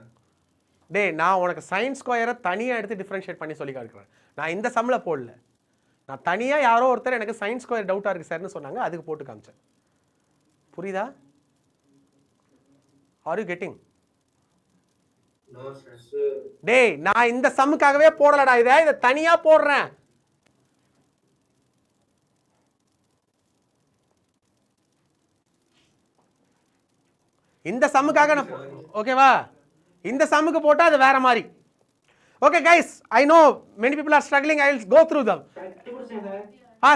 டேய் நான் உனக்கு sin ஸ்கொயரை தனியா எடுத்து டிஃபரன்ஷியேட் பண்ணி சொல்லி காட்டுறேன், நான் இந்த சம்ல போடல, நான் தனியா யாரோ ஒருத்தர் எனக்கு sin ஸ்கொயர் டவுட்டா இருக்கு சார்னு சொன்னாங்க, அதுக்கு போட்டு காமிச்சேன். புரியுதா? Are you getting? No sir. டேய் நான் இந்த சம்முக்காகவே போடலடா, இதை தனியா போடுறேன். இந்த சம்முக்காக நான் ஓகேவா, இந்த சம்முக்கு போட்டா அது வேற மாதிரி. Okay guys, I know many people are struggling, I will go through them.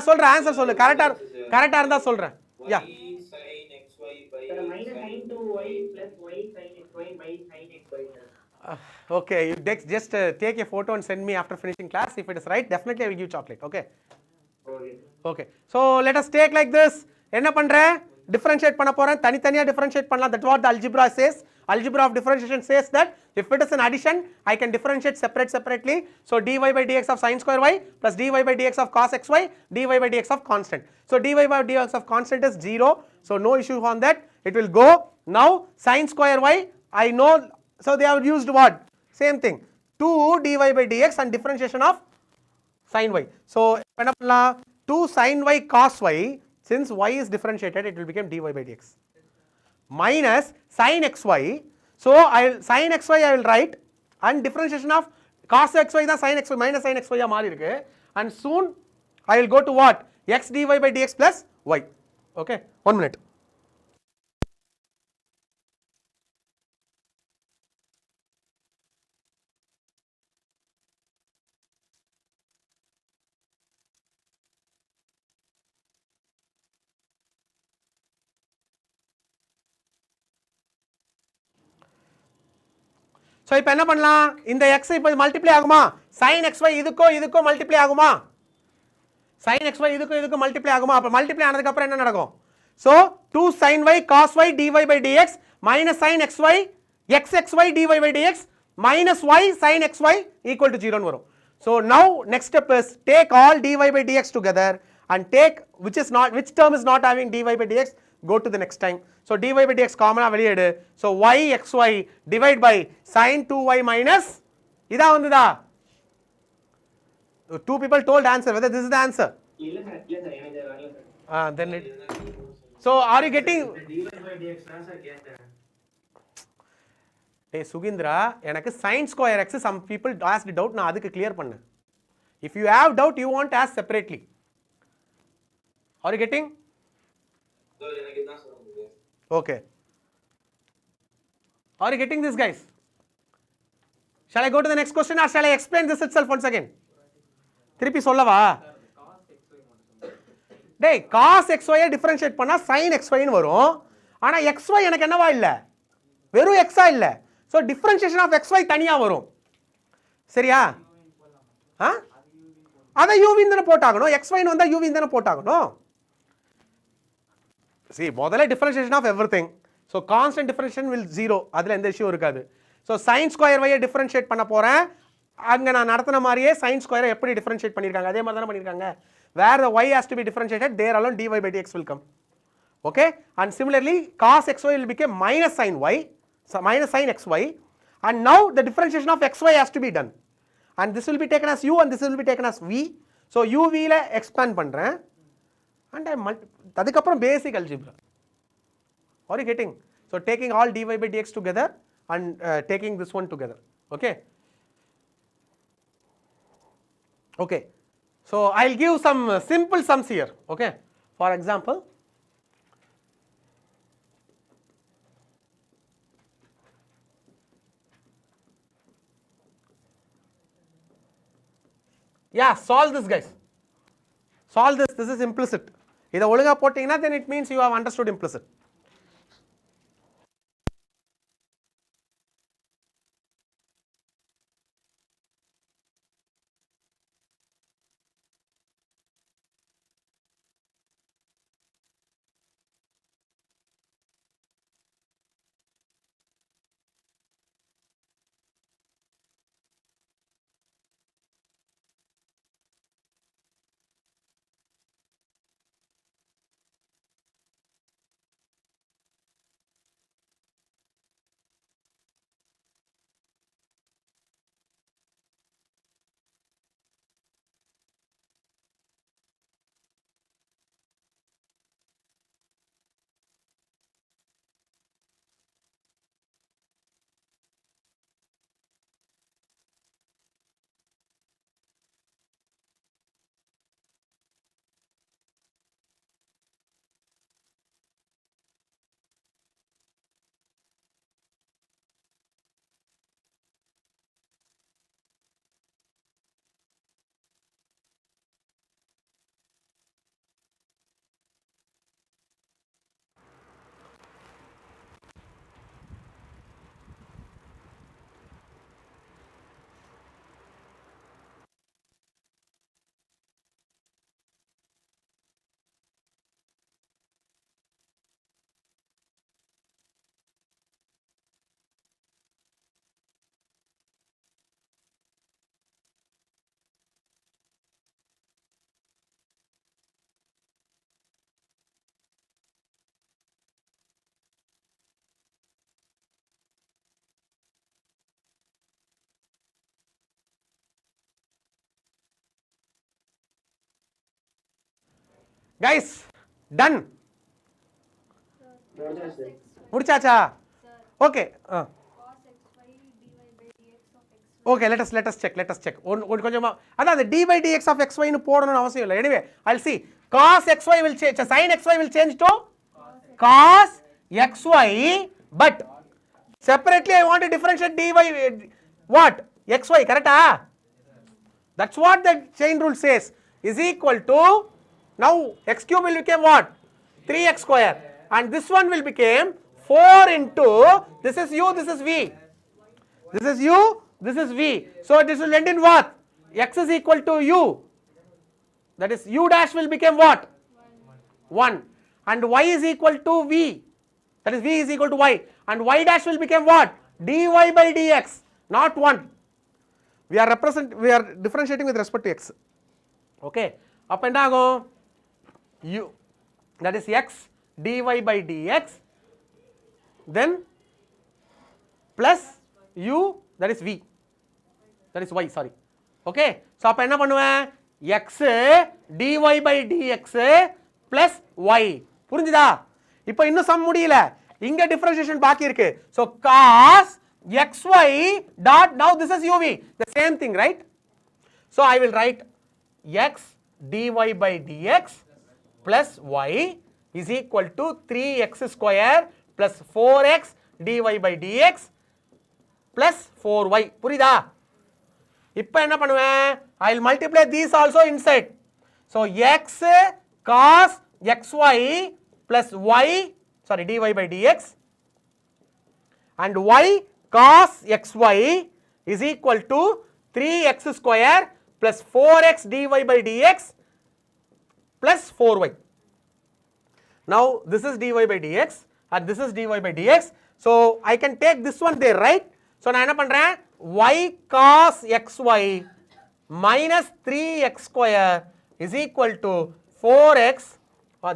சொல்றேன், ஆன்சர் சொல்லு, கரெக்ட்டா இருந்தா சொல்றேன். Yeah. sin xy by minus sin 2y plus y sin xy by sin xy. Okay, you just take a photo and send me after finishing class. If it is right, definitely I will give chocolate. Okay. Okay. So let us take like this. என்ன பண்றேன், differentiate பண்ண போறேன், தனித்தனியா differentiate பண்ணலாம். That's what the algebra says. Algebra of differentiation says that if it is an addition, I can differentiate separately. So dy by dx of sin square y plus dy by dx of cos xy, dy by dx of constant. So dy by dx of constant is 0. So no issue on that. It will go. Now sin square y, I know. So they have used what? Same thing. 2 dy by dx and differentiation of sin y. So என்ன பண்ணலாம், 2 sin y cos y, since y is differentiated, it will become dy by dx. Minus sin xy. So sin xy I will write, and differentiation of cos xy தான் sin xy minus sin xy மாறி இருக்கு, and soon I will go to what? X dy by dx plus y. Okay, 1 minute. So இப்போ என்ன பண்ணலாம், இந்த x இப்போ multiply ஆகுமா, sin xy இதுக்கும் மல்டிப்ளை ஆகுமா, sin xy இதுக்கும் மல்டிப்ளை ஆகுமா, அப்ப மல்டிப்ளை ஆனதுக்கு அப்புறம் என்ன நடக்கும், so 2 sin y cos y dy by dx minus sin xy xxy dy by dx minus y sin xy equal to 0 னு வரும். So now next step is take all dy by dx together and take which term is not having dy by dx, go to the next time. So dy by dx common ஆ வெளிய எடு. So y xy divide by sin 2y minus இதா வந்துதா. Two people told answer, whether this is the answer. இல்ல sir எனக்கு வரல sir. Then it, so are you getting? dy by dx தான் sir கேட்டேன். Hey Sugindra, எனக்கு sin square x some people asked doubt, நான் அதுக்கு clear பண்ணேன். If you have doubt, you want to ask separately. Are you getting? எனக்கு இதான் sir வந்தது. Okay. Are you getting this guys? Shall I go to the next question or shall I explain this itself once again? திருப்பி சொல்லவா? டேய் cos xy differentiate பண்ணா sin xy னு வரும். ஆனால் xy எனக்கு என்னவா இல்லை, வெறும் எக்ஸா இல்லை. ஸோ டிஃப்ரென்ஷியேஷன் ஆஃப் xy தனியாக வரும். சரியா? ஆ, அதை யூவின் தானே போட்டாகணும். xyன்னு வந்தால் யூவின் தானே போட்டாகணும். சரி, முதல்ல differentiation of everything. So constant differentiation will 0, அதில் எந்த இஷ்யூ இருக்காது. ஸோ சைன் ஸ்கொயர் வையை டிஃபரன்ஷியேட் பண்ண போகிறேன். அங்கே நான் நடத்தின மாதிரியே சைன் ஸ்கொயரை எப்படி டிஃபரன்ஷியேட் பண்ணியிருக்காங்க அதே மாதிரி தானே பண்ணியிருக்காங்க. வேர் த y has to be differentiated, there alone dy by dx will come. Okay, and similarly cos xy will become minus sin y, so minus sin xy, and now the differentiation of xy has to be done, and this will be taken as u and this will be taken as v. So u v ல expand பண்றேன் and I அதுக்கப்புறம் basic algebra. Are you getting? So taking all dy by dx together and taking this one together. Okay. Okay. So I'll give some simple sums here. Okay. For example, yeah, solve this guys. Solve this. This is implicit. இதை ஒழுங்கா போட்டீங்கன்னா then it means you have understood implicit. Guys, done. முடிச்சாச்சா? Okay. Okay, let us check. ஒரு கொஞ்சமா அதான் அந்த d by dx of xy னு போடணும்னு அவசியம் இல்லை. Anyway, I'll see. Cos xy will change, sin xy will change to cos xy, but separately I want to differentiate dy what? xy, correct? That's what the chain rule says. Is equal to, now x cube will become what? 3x square, and this one will become 4 into, this is u, this is v. This is u, this is v. So this will end in what? X is equal to u. That is u dash will become what? 1. And y is equal to v. That is v is equal to y. And y dash will become what? dy by dx, not 1. We are differentiating with respect to x. Okay. Up and down go u, that is x dy by dx, then plus u, that is v, that is y, sorry. Okay. So அப்ப என்ன பண்ணுவேன்? x dy by dx plus y. புரிஞ்சுதா? இப்போ இன்னும் some முடியல, இங்க differentiation பாக்கி இருக்கு. So cos xy dot, now this is uv, the same thing, right? So I will write x dy by dx plus y is equal to 3x square plus 4x dy by dx plus 4y. புரியுதா? இப்போ என்ன பண்ணுவேன்? I will multiply these also inside. So x cos xy plus y sorry, dy by dx, and y cos xy is equal to 3x square plus 4x dy by dx plus 4y. Now this is dy by dx and this is dy by dx. So I can take this one there, right? So நான் என்ன பண்றேன், y cos xy minus 3x square is equal to 4x,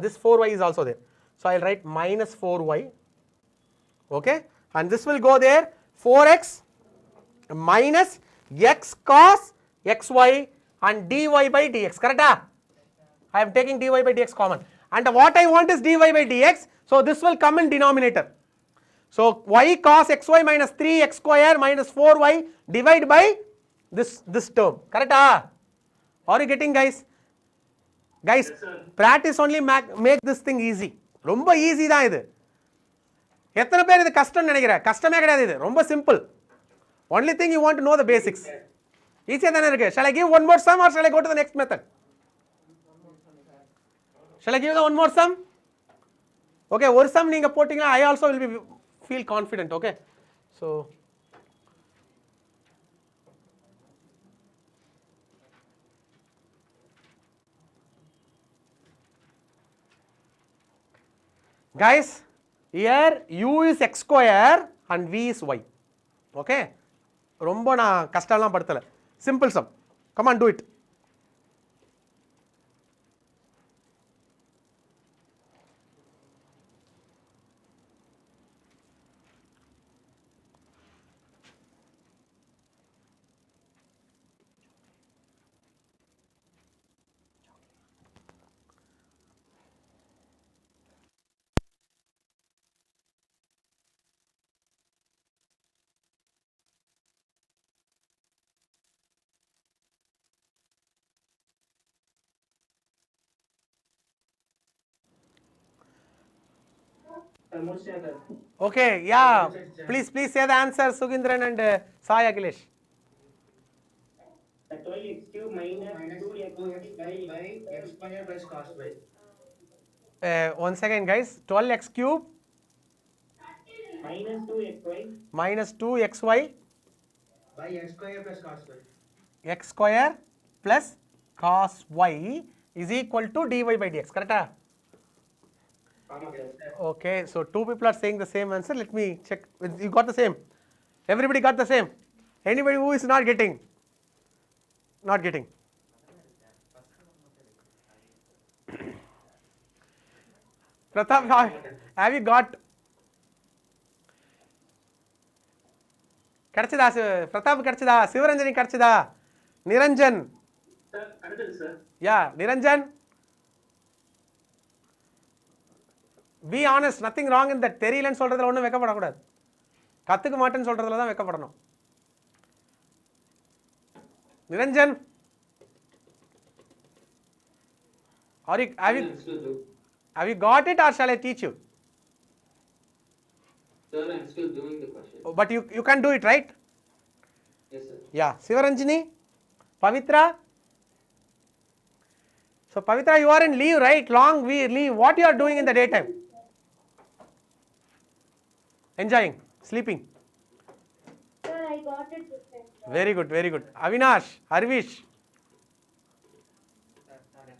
this 4y is also there. So I'll write minus 4y, okay, and this will go there, 4x minus x cos xy and dy by dx, correct? I am taking dy by dx common, and what I want is dy by dx, so this will come in denominator. So y cos xy minus 3x square minus 4y divide by this term, correct? Are you getting, guys? Guys, practice only make this thing easy. ரொம்ப easy தான் இது. எத்தனை பேர் இது கஷ்டம் நினைக்கிற? கஷ்டமே கிடையாது இது. ரொம்ப simple. Only thing you want to know the basics. Easy தானே இருக்கு. Shall I give one more sum or shall I go to the next method? Shall I give the one more sum? Okay, ஒரு sum நீங்க போட்டீங்கன்னா I also will be feel confident, okay? So guys, here u is x square and v is y, okay? ரொம்ப நான் கஷ்டம்லாம் படுத்தல, simple sum. Come on, do it. Okay, yeah, please say the answer, Sugindran and Sai Akhilesh. 12x cube minus 2x by x square plus cos y. One second, guys, 12x cube minus 2xy minus 2xy By x square plus cos y. x square plus cos y is equal to dy by dx, correct? Okay, so two people are saying the same answer. Let me check. You got the same? Everybody got the same? Anybody who is not getting? Not getting? Pratap, have you got? கிடைச்சதா பிரதாப், கிடைச்சதா சிவரஞ்சனி, கிடைச்சதா Niranjan? sir அடுத்து sir yeah Niranjan, be honest, nothing wrong in that. தெரியலன்னு சொல்றதுல ஒன்றும் வெக்கப்படக்கூடாது, கற்றுக்க மாட்டேன்னு சொல்றதுல தான் வெக்கப்படணும். Niranjan, have you got it or shall I teach you? Sir, I'm still doing the question. Oh, but you can do it, right? Yes, sir. Yeah. Sivaranjini, Pavitra. So Pavitra, you are in leave, right? Long leave. What you are doing in the daytime? Enjoying, sleeping. Sir, I got it this time. Very good, very good. Avinash, Harvish.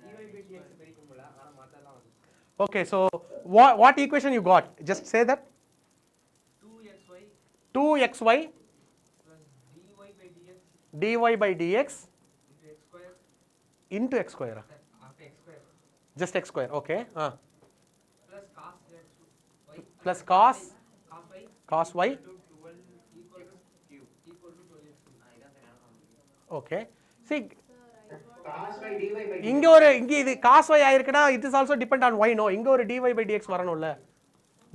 dy by dx பிரிக்கும்போது ஆனா மத்ததெல்லாம் வந்து Okay, so what equation you got? Just say that. 2xy 2xy plus dy by dx into x square into x square. after x square Just x square. Okay. plus cos y Plus cos y to 12 equal to cube equal to 12x cube. okay. See, cos y dy by இங்க இது cos y ஆயிருக்குனா it is also depend on y, no? இங்க ஒரு dy by dx வரணும்ல.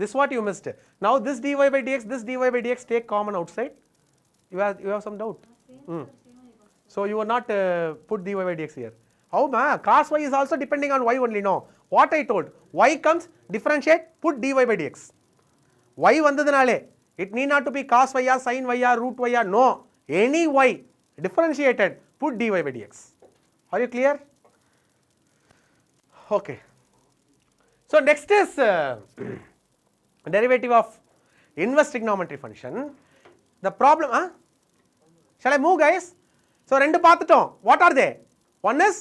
This what you missed. Now this dy by dx, this dy by dx take common outside. You have some doubt. So you will not put dy by dx here. How ma? Cos y is also depending on y only, no? What I told, y comes, differentiate, put dy by dx. Y வந்ததுனாலே it need not to be cos y or sin y or root y or no. Any y differentiated, put dy by dx. Are you clear? Okay. So next is derivative of inverse trigonometry function. The problem, shall I move guys? So rendu paathutom. What are they? One is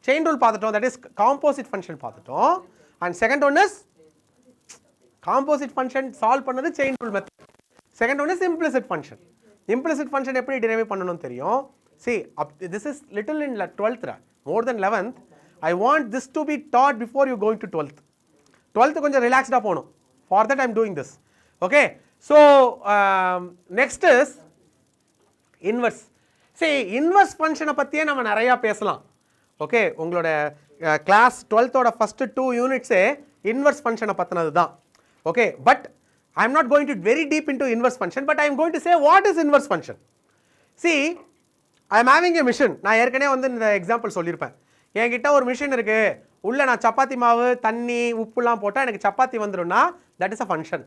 chain rule paathutom, that is composite function paathutom, and second one is composite function solve பண்ணது chain rule method. Second one is implicit function. Implicit function எப்படி derive பண்ணனும் தெரியும். See, this is little in 12th, more than 11th. I want this to be taught before you going to 12th. 12th கொஞ்சம் ரிலாக்ஸ்டா போணும். For that I am doing this. Okay. So next is inverse. See, inverse function பத்தியே நம்ம நிறைய பேசலாம். Okay, உங்களோட class 12th ஓட first 2 units inverse function பத்தினது தான். Okay, but I am not going to very deep into inverse function, but I am going to say what is inverse function. See, I am having a mission. நான் ஏற்கனவே வந்து இந்த example சொல்லியிருப்பேன். என்கிட்ட ஒரு machine இருக்கு, உள்ள நான் சப்பாத்தி மாவு தண்ணி உப்புலாம் போட்டால் எனக்கு chapati வந்துடும்னா that is a function.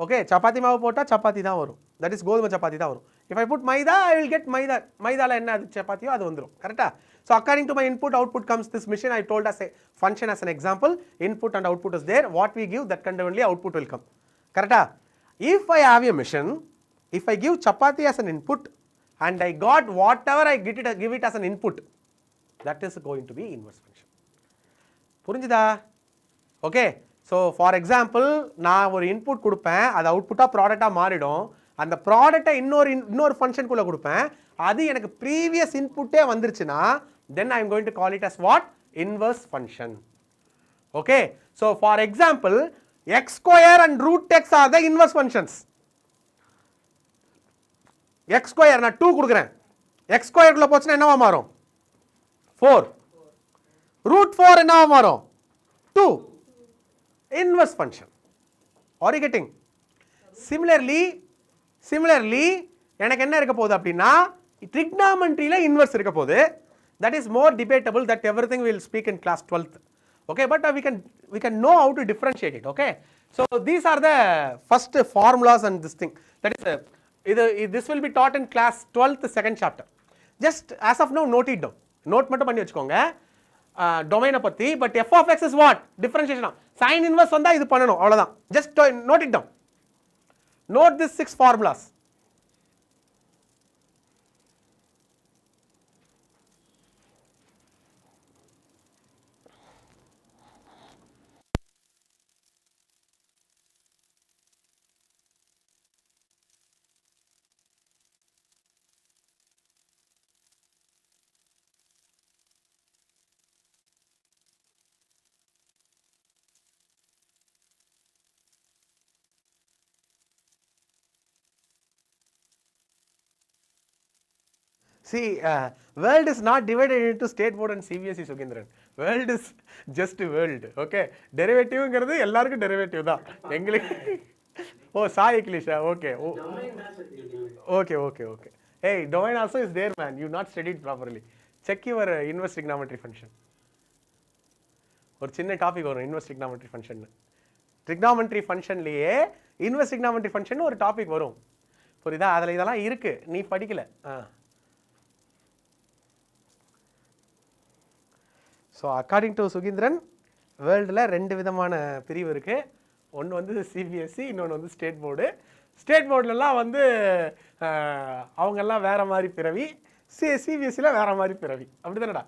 Okay, chapati மாவு போட்டால் சப்பாத்தி தான் வரும், that is கோதுமை சப்பாத்தி தான் வரும். If I put maida, I will get maida. மைதால என்ன அது சப்பாத்தியோ அது வந்துடும், கரெக்டா? So according to my input output comes this mission. I told as a function as an example, input and output is there. What we give, that kind of only output will come, correcta? If I have a mission, if I give chapati as an input and I got whatever I give it as an input, that is going to be inverse function. புரிஞ்சுதா? Okay, so for example நான் ஒரு input கொடுப்பேன், அது output ப்ராடக்டா மாறிடும். அந்த ப்ராடக்டை இன்னொரு function குள்ள கொடுப்பேன், அது எனக்கு previous inputே வந்துருச்சுனா then I am going to call it as what? Inverse function. Okay, so for example x square and root x are the inverse functions. x square நான் 2 கொடுக்கிறேன், x square குள்ள போச்சுனா என்னவா மாறும்? 4. root 4 என்னவா மாறும்? 2. inverse function. Are you getting? Similarly எனக்கு என்ன இருக்க போகுது அப்படின்னா trigonometryல inverse இருக்க போகுது. That is more debatable, that everything we will speak in class 12th. Okay, but we can know how to differentiate it. Okay, so these are the first formulas and this thing, that is this will be taught in class 12th second chapter. Just as of now note it down, note மட்டும் பண்ணி வெச்சுக்கோங்க domain பத்தி. but f of x is what? differentiation. sin inverse வந்தா இது பண்ணனும், அவ்வளவுதான். just note it down, note this 6 formulas. See, world is not divided into state board and CBSE Sugindran. World is just world. Okay, derivative ங்கிறது எல்லாருக்கும் derivative தான். எங்களுக்கு oh Sai இங்கிலீஷா? okay. Okay. Hey, domain also is there, man. You not studied properly. Check your inverse trigonometry function. ஒரு சின்ன topic வரும் inverse trigonometry function. trigonometry functionலயே inverse trigonometry function ஒரு topic வரும், புரியுதா? அதுல இதெல்லாம் இருக்கு, நீ படிக்கல. ஸோ அக்கார்டிங் டு சுகீந்திரன் வேர்ல்டில் 2 விதமான பிரிவு இருக்குது. ஒன்று வந்து சிபிஎஸ்சி, இன்னொன்று வந்து ஸ்டேட் போர்டு. ஸ்டேட் போர்டுலலாம் வந்து அவங்கெல்லாம் வேறு மாதிரி பிறவி, சிபிஎஸ்சியில் வேறு மாதிரி பிறவி, அப்படி தானடா?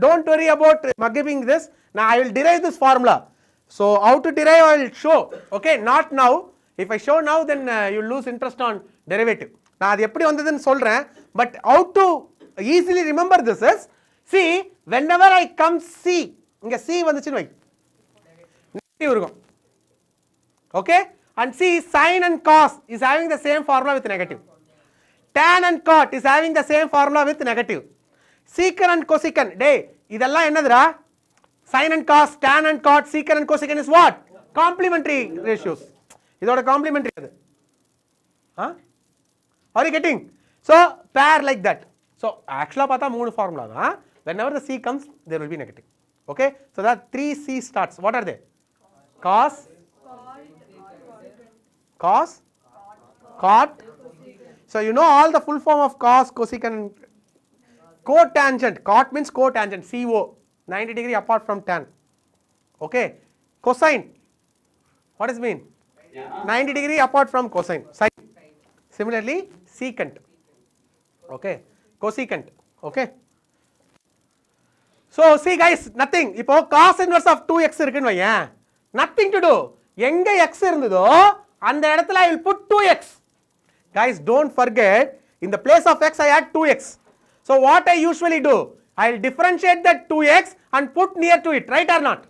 don't worry about giving this. Now I will derive this formula. So how to derive I will show. Okay, not now. If I show now, then you lose interest on derivative. Now அது எப்படி வந்ததுன்னு சொல்றேன். But how to easily remember this is, see, whenever I come C, இங்க C வந்துச்சுன்னு வை, negative இருக்கும். Okay, and see, sin and cos is having the same formula with negative. Tan and cot is having the same formula with negative. Secant and cosecant, டேய் இதெல்லாம் என்னதுடா? Sin and cos, tan and cot, secant and cosecant is what? Complementary ratios. இதோட complementary அது. Huh? Are you getting? So pair like that. So actually பார்த்தா மூணு formula தான். Whenever the C comes, there will be negative. Okay, so that 3 C starts. What are they? Cos, cos, cot. So you know all the full form of cos, cosecant, cotangent. Cot means cotangent, CO, 90 degree apart from tan. Okay, cosine, what does it mean? Yeah. 90 degree apart from cosine, sine. Similarly, secant. Okay, cosecant. Okay, so see guys, nothing. இப்போ cos inverse of 2x இருக்குன்னு வையேன், nothing to do. எங்க x இருந்ததோ அந்த இடத்துல I will put 2x. Guys, don't forget, in the place of x I add 2x. So what I usually do, I will differentiate that 2x and put near to it, right or not?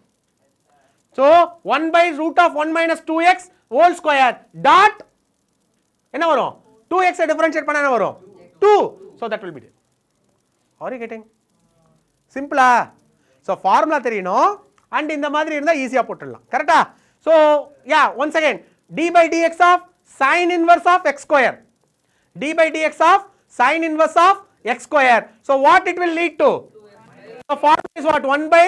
So 1 by root of 1 minus 2x whole square dot என்ன வரும்? 2x ஐ differentiate பண்ணா என்ன வரும்? 2. So that will be there. Are you getting? Simple. So formula தெரியணும் and இந்த மாதிரி இருந்தா ஈஸியா போட்டுடலாம். கரெக்ட்டா? So yeah, once again, d by dx of sin inverse of x square. d by dx of sin inverse of x square. So what it will lead to? The formula is what? 1 by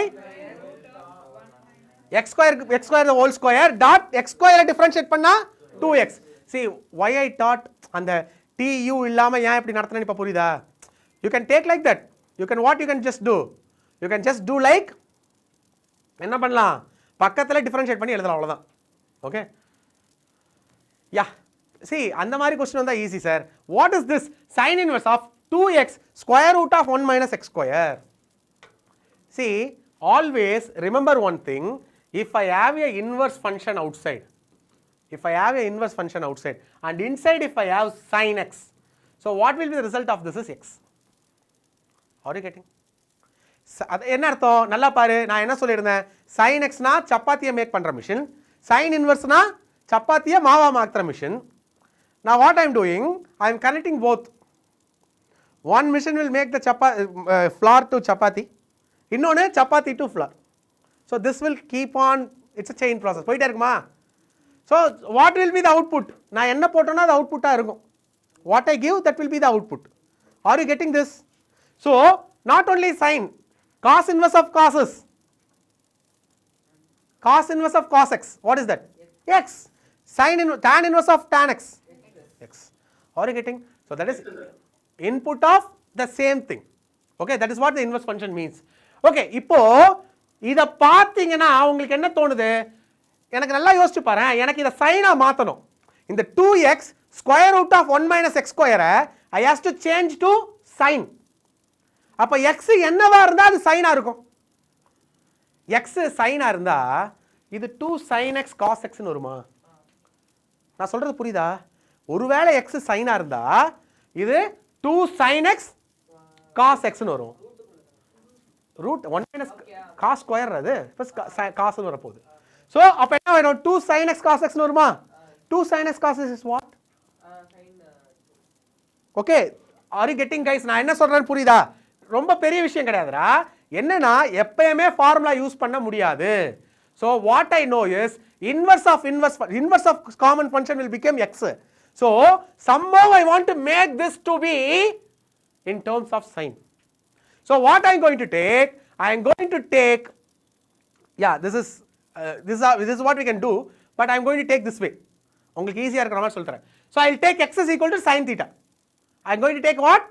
x square the whole square dot x square differentiate பண்ணா 2x. See why I taught அந்த tu இல்லாம ஏன் இப்படி நடத்துறேன்னு இப்ப புரியுதா? You can take like that. You can what you can just do? You can just do like என்ன பண்ணலாம்? பக்கத்துல differentiate பண்ணி எழுதலாம் அவ்வளவுதான். Okay? Yeah. See, அந்த மாதிரி question வந்தா easy sir. What is this? Sin inverse of 2x square root of 1 minus x square. See, always remember one thing. If I have a inverse function outside, and inside if I have sin x, so what will be the result of this is x. Are you getting? அது என்ன அர்த்தம்? நல்லா பாரு, நான் என்ன சொல்லியிருந்தேன்? sin x னா சப்பாத்தியை make பண்ற மிஷின், sin inverse னா சப்பாத்தியை மாவா மாத்துற machine. Now what I am doing, I am connecting both. One machine will make the flour to chapati, இன்னொன்னு chapati to flour. So this will keep on, it's a chain process. போயிட்டே இருக்குமா? So what will be the output? நான் என்ன போட்டேனோ அது அவுட்புட்டா இருக்கும். What I give, that will be the output. Are you getting this? So not only sin, cos inverse of cos is cos inverse of cos x. What is that? X. Tan inverse of tan x. X. Are you getting? So that is input of the same thing. Okay, that is what the inverse function means. Okay, இப்போ இத பாத்தீங்கன்னா உங்களுக்கு என்ன தோணுது? எனக்கு நல்லா யோசிச்சு பாரு, எனக்கு இத சைனா மாத்தணும். இந்த 2x square root of 1 minus x square I has to change to sin. அப்ப x என்னவா இருந்தா அது சைனா இருக்கும். x சைனா இருந்தா இது 2 sin x cos x ன்னு வருமா? நான் சொல்றது புரியுதா? ஒருவேளை x சைனா இருந்தா இது 2 sin x cos x ன்னு வரும். root 1 minus cos square அது plus cos ன்னு வர போகுது. So அப்ப என்ன வரும்? 2 sin x cos x ன்னு வருமா? 2 sin x cos x is what? Okay, are you getting guys? நான் என்ன சொல்றேன்னு புரியுதா? ரொம்ப பெரிய விஷயம் கிடையாதுடா. என்னன்னா எப்பவுமே ஃபார்முலா யூஸ் பண்ண முடியாது. So what I know is inverse of common function will become x. So somehow I want to make this to be in terms of sin. So what I am going to take? I am going to take, yeah, this is what we can do, but I am going to take this way. உங்களுக்கு ஈஸியா இருக்கிற மாதிரி சொல்றேன். So I will take x is equal to sin theta. I am going to take what?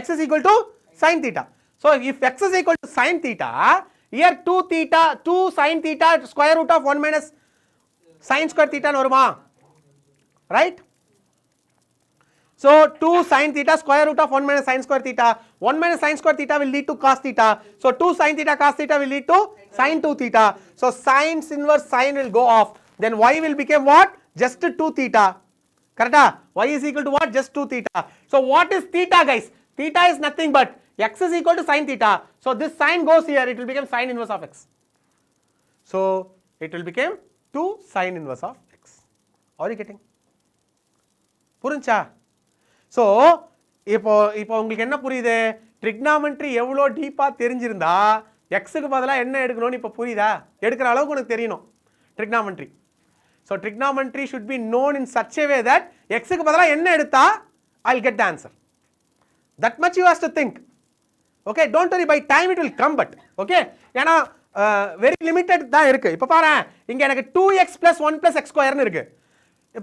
X is equal to sin theta. So if x is equal to sin theta, here 2 sin theta square root of 1 minus sin square theta ன்னு வருமா? Right? So 2 sin theta square root of 1 minus sin square theta. 1 minus sin square theta will lead to cos theta. So 2 sin theta cos theta will lead to sin 2 theta. So sin's inverse sin will go off. Then y will become what? Just 2 theta. Correct? Y is equal to what? Just 2 theta. So what is theta, guys? Theta is nothing but x is equal to sin theta. So this sin goes here. It will become sin inverse of x. So it will become 2 sin inverse of x. Are you getting? புரிஞ்சா? So இப்போ உங்களுக்கு என்ன புரியுது? Trigonometry எவ்வளோ டீப்பாக தெரிஞ்சிருந்தா எக்ஸுக்கு பதிலாக என்ன எடுக்கணும்னு இப்போ புரியுதா? எடுக்கிற அளவுக்கு உனக்கு தெரியணும் trigonometry. So trigonometry should be known in such a way that எக்ஸுக்கு பதிலாக என்ன எடுத்தா I will get the answer. That much you has to think. Okay, don't worry, by time it will come. But okay, ஏன்னா very limited தான் இருக்குது. இப்போ பாரு, இங்கே எனக்கு 2x + 1 + x ஸ்கொயர்னு இருக்குது.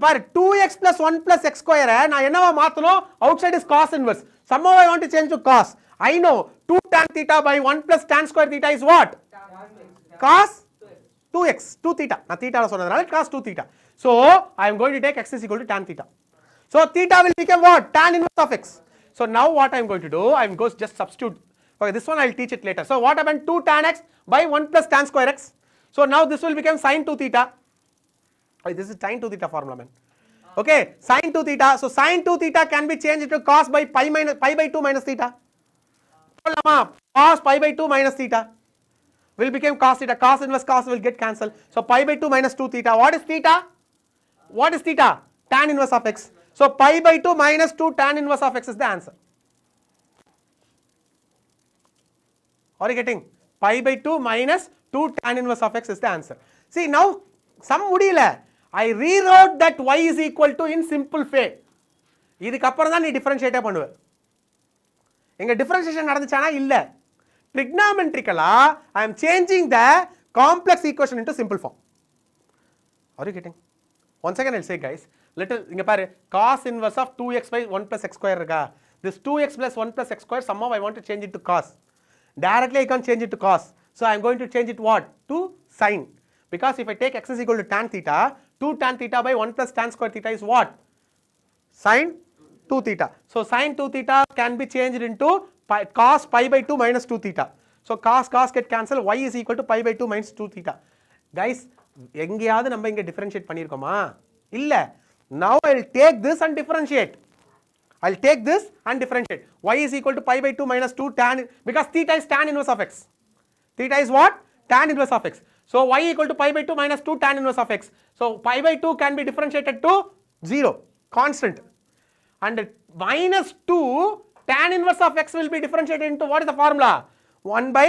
பாரு, 2x + 1 + x ஸ்கொயரை நான் என்னவா மாற்றணும்? Outside is cos inverse. somehow I want to change to cos. I know 2 tan theta by 1 + tan square theta is what? Cos 2x, 2 theta. நான் theta சொன்னதுனால cos 2 theta. So I am going to take x is equal to tan theta. So theta will become what? Tan inverse of x. So now what I am going to do? I am going to just substitute. Okay, this one I will teach it later. So what happened? 2 tan x by 1 + tan square x. So now this will become sin 2 theta. This is sin 2 theta formula, man. Okay, sin 2 theta. So sin 2 theta can be changed into cos by pi by 2 minus theta. Cos pi by 2 minus theta will become cos theta. Cos inverse cos will get cancelled. So pi by 2 minus 2 theta. What is theta? What is theta? Tan inverse of x. So pi by 2 minus 2 tan inverse of x is the answer. Are you getting? Pi by 2 minus 2 tan inverse of x is the answer. See, now sum முடியல. I rewrote that y is equal to in simple way. இதுக்கு அப்புறம் தான் நீ differentiate பண்ணுவ. எங்க differentiation நடந்துச்சானா இல்ல. Trigonometrically I am changing the complex equation into simple form. Are you getting? Once again I'll say, guys, little இங்க பாரு, cos inverse of 2x by 1 + x square இருக்கா? This 2x + 1 + x square somehow I want to change it to cos. Directly I can't change it to cos. So I am going to change it what? To sin. Because if I take x is equal to tan theta, 2 tan theta by 1 + tan square theta is what? Sin 2 theta. So sin 2 theta can be changed into cos pi by 2 minus 2 theta. So cos get cancelled, y is equal to pi by 2 minus 2 theta. Guys, எங்கேயாவது நம்ம இங்கே differentiate பண்ணியிருக்கோமா? இல்லை. Now I will take this and differentiate. I will take this and differentiate. Y is equal to pi by 2 minus 2 tan, because theta is tan inverse of x. Theta is what? Tan inverse of x. So y equal to pi by 2 minus 2 tan inverse of x. So pi by 2 can be differentiated to 0, constant. And minus 2 tan inverse of x will be differentiated into, what is the formula? 1 by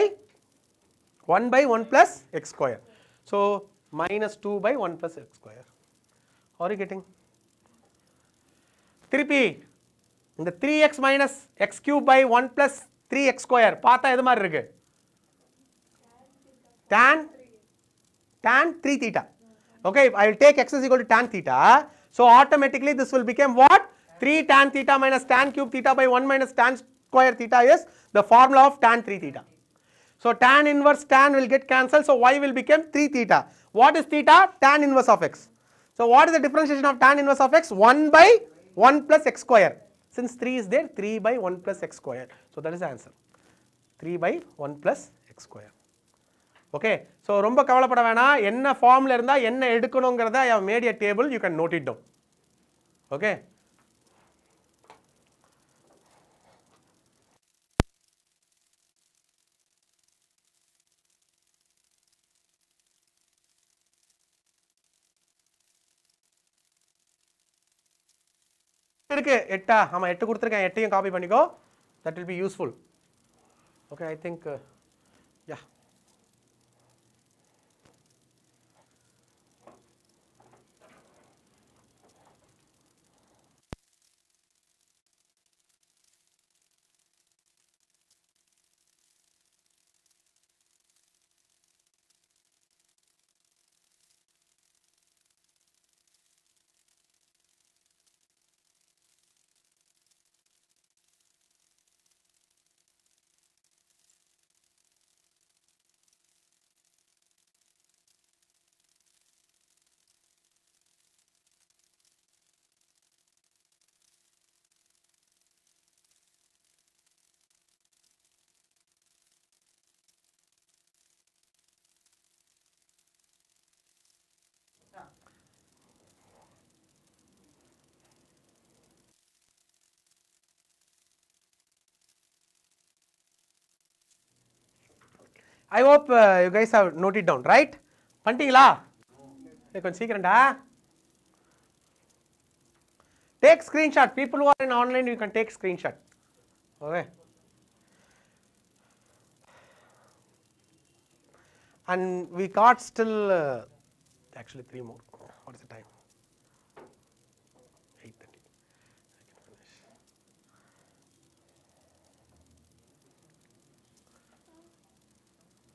1 plus x square. So minus 2 by 1 plus x square. Are you getting? திருப்பி இந்த 3x minus x cube by 1 plus 3x square பார்த்தா எது மாதிரி இருக்கு? tan 3 theta. Okay, I will take x is equal to tan theta. So automatically this will become what? 3 tan theta minus tan cube theta by 1 minus tan square theta is the formula of tan 3 theta. So tan inverse tan will get cancelled. So y will become 3 theta. What is theta? Tan inverse of x. So what is the differentiation of tan inverse of x? 1 by 1 plus x square. Since 3 is there, 3 by 1 plus x square. So that is the answer. 3 by 1 plus x square. Okay, so ரொம்ப கவலைப்பட வேணாம். என்ன ஃபார்ம்ல இருந்தா என்ன எடுக்கணும்ங்கறத I have made a table, you can note it down. Okay. இருக்கு 8 ஆமா 8 கொடுத்திருக்கேன், 8ஐயும் காப்பி பண்ணிக்கோ. That will be useful. Okay, I think yeah. I hope you guys have noted down, right? பண்ணிட்டீங்களா? கொஞ்சம் சீக்கிரம்டா. Take screenshot. People who are in online, you can take screenshot. Okay. And we got still actually 3 more. What is the time? 8:30. I can finish.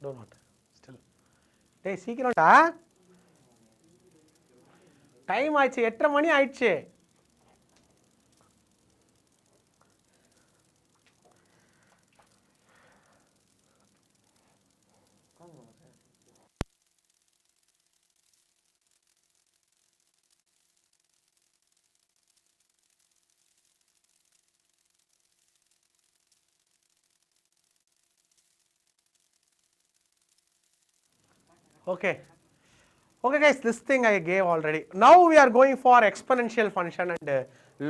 Don't want. Still. Hey, சீக்கிரம்டா. Time ஆயிடுச்சு, 8:30 மணி ஆயிடுச்சு. Okay. Okay guys, this thing I gave already. Now we are going for exponential function and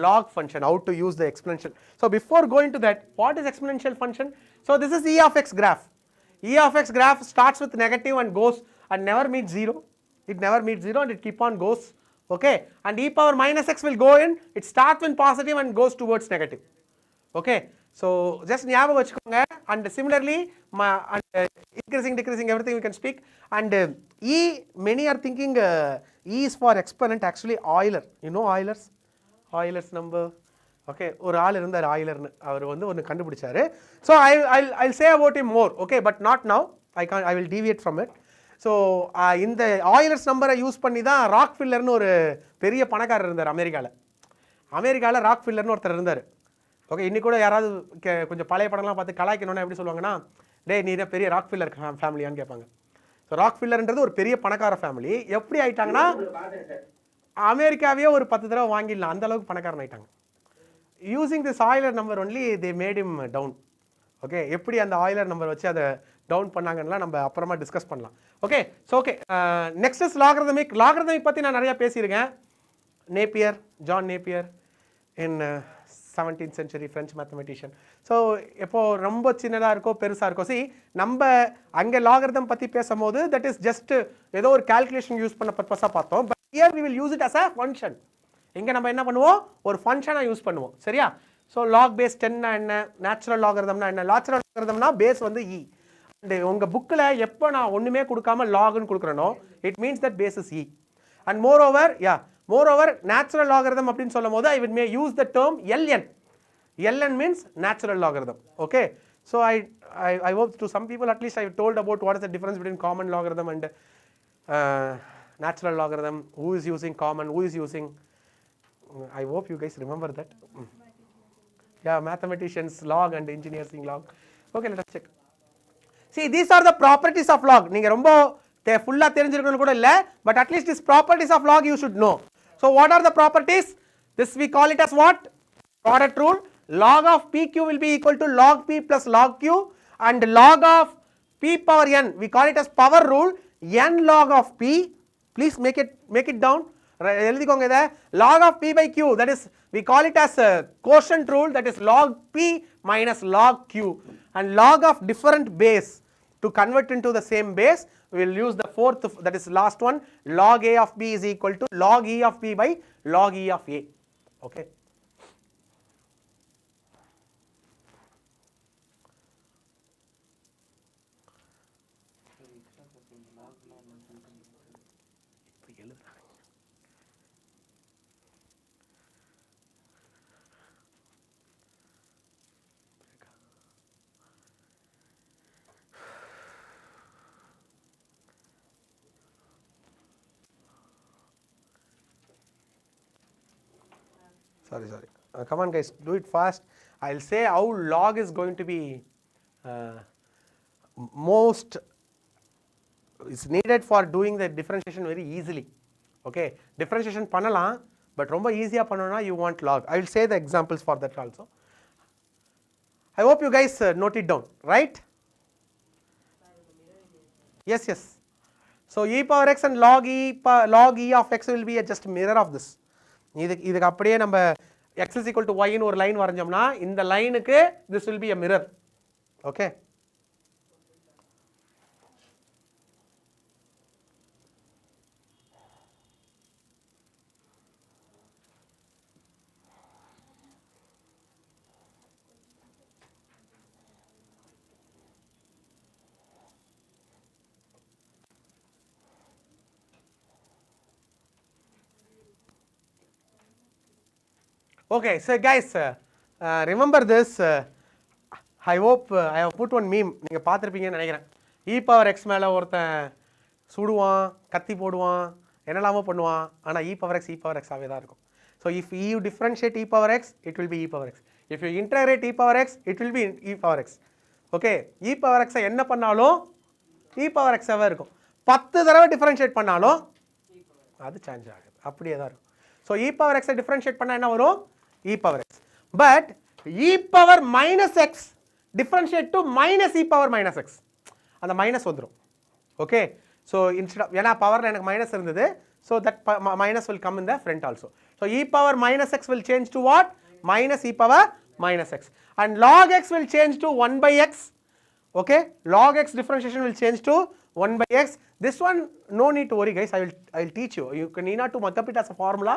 log function, how to use the exponential. So before going to that, what is exponential function? So this is E of x graph. E of x graph starts with negative and goes and never meets 0. It never meets 0 and it keep on goes. Okay. And e power minus x will go in. It starts with positive and goes towards negative. Okay. So just ஞாபகம் வச்சுக்கோங்க. And similarly and increasing decreasing everything we can speak. And E, many are thinking E is for exponent, actually Euler. You know Euler's number. Okay, ஒரு ஆள் இருந்தார் ஆயிலர்னு, அவர் வந்து ஒன்று கண்டுபிடிச்சாரு. So I'll say about him more. Okay, but not now. I will deviate from it. So இந்த Euler's நம்பரை use பண்ணி தான் ராக்ஃபில்லர்னு ஒரு பெரிய பணக்காரர் இருந்தார் அமெரிக்காவில் ராக்ஃபில்லர்னு ஒருத்தர் இருந்தார். ஓகே, இன்னி கூட யாராவது கொஞ்சம் பழைய படம்லாம் பார்த்து கலாய்க்கணும்னா எப்படி சொல்லுவாங்கன்னா, டே நீ தான் பெரிய ராக்ஃபில்லர் ஃபேமிலியான்னு கேட்பாங்க. ஸோ ராக்ஃபில்லர்ன்றது ஒரு பெரிய பணக்கார ஃபேமிலி. எப்படி ஆயிட்டாங்கன்னா அமெரிக்காவே ஒரு 10 தடவை வாங்கிடலாம், அந்த அளவுக்கு பணக்காரன் ஆயிட்டாங்க. Using this Euler number only they made him down. Okay, எப்படி அந்த ஆயிலர் நம்பர் வச்சு அதை டவுன் பண்ணாங்கன்னா நம்ம அப்புறமா டிஸ்கஸ் பண்ணலாம். Okay, so okay, next is logarithmic. Logarithmic பற்றி நான் நிறையா பேசியிருக்கேன். நேப்பியர், ஜான் நேப்பியர் இன் 17th century French mathematician. So எப்போ ரொம்ப சின்னதாக இருக்கோ பெருசாக இருக்கோ, சி நம்ம அங்கே லாகரிதம் பற்றி பேசும்போது தட் இஸ் ஜஸ்ட் ஏதோ ஒரு கால்குலேஷன் யூஸ் பண்ண பர்பஸாக பார்த்தோம். But here we will use it as a function. இங்கே நம்ம என்ன பண்ணுவோம், ஒரு ஃபங்க்ஷனாக யூஸ் பண்ணுவோம். சரியா? ஸோ லாக் பேஸ் 10 என்ன, நேச்சுரல் லாகரிதம்னா என்ன, நேச்சுரல் லாகரிதம்னா பேஸ் வந்து இ. அண்ட் உங்கள் புக்கில் எப்போ நான் ஒன்றுமே கொடுக்காம லாக்னு கொடுக்குறேனோ it means that base is e. And moreover natural logarithm அப்படின்னு சொல்லும் போது I will may use the term ln. ln means natural logarithm. Okay, so I hope to some people at least I told about what is the difference between common logarithm and natural logarithm, who is using common, who is using, I hope you guys remember that. Yeah, mathematicians log and engineers log. Okay, let us check. See, these are the properties of log. நீங்க ரொம்ப ஃபுல்லா தெரிஞ்சிருக்கணும் கூட இல்ல, but at least these properties of log you should know. So what are the properties? This we call it as what? Product rule. Log of pq will be equal to log p plus log q, and log of p power n we call it as power rule. N log of p, please make it down. எழுதிக்கோங்க இத. Log of p by q, that is we call it as a quotient rule, that is log p minus log q. And log of different base, to convert into the same base we will use the fourth, that is last one, log a of b is equal to log e of p by log e of a. Okay, sorry, come on guys, do it fast. I'll say how log is going to be most is needed for doing the differentiation very easily. Okay, differentiation பண்ணலாம், but ரொம்ப ஈஸியா பண்ணனும்னா you want log. I will say the examples for that also. I hope you guys note it down, right? Yes. So e power x and log e of x will be a just mirror of this. இதுக்கு அப்படியே நம்ம x is equal to y ன்னு ஒரு line வரைஞ்சோம்னா இந்த லைனுக்கு this will be a mirror. Okay, Okay, so guys, remember this. I hope I have put one meme. நீங்கள் பார்த்துருப்பீங்கன்னு நினைக்கிறேன். e power x மேலே ஒருத்தன் சுடுவான், கத்தி போடுவான், என்னெல்லாமோ பண்ணுவான், ஆனால் e power x ஆகவே தான் இருக்கும். So if you differentiate e power x, it will be e power x. If you integrate e power x, it will be e power x. Okay, e power x என்ன பண்ணாலும் e power x ஆகவே இருக்கும். 10 தடவை differentiate பண்ணாலும் அது change ஆகுது, அப்படியே தான் இருக்கும். So e power x differentiate பண்ணால் என்ன வரும்? e power x. But e power minus x differentiate to minus e power minus x, அந்த மைனஸ் வந்துடும். ஓகே, ஸோ இன்ஸ்டெட் ஆஃப், ஏன்னா பவரில் எனக்கு மைனஸ் இருந்தது, so that minus will come in the front also. So e power minus x will change to what? Minus e power minus x. And log x will change to 1 by x. Okay, log x differentiation will change to 1 by x. This one no need to worry guys, I will teach you. You need not to mark up it as a formula.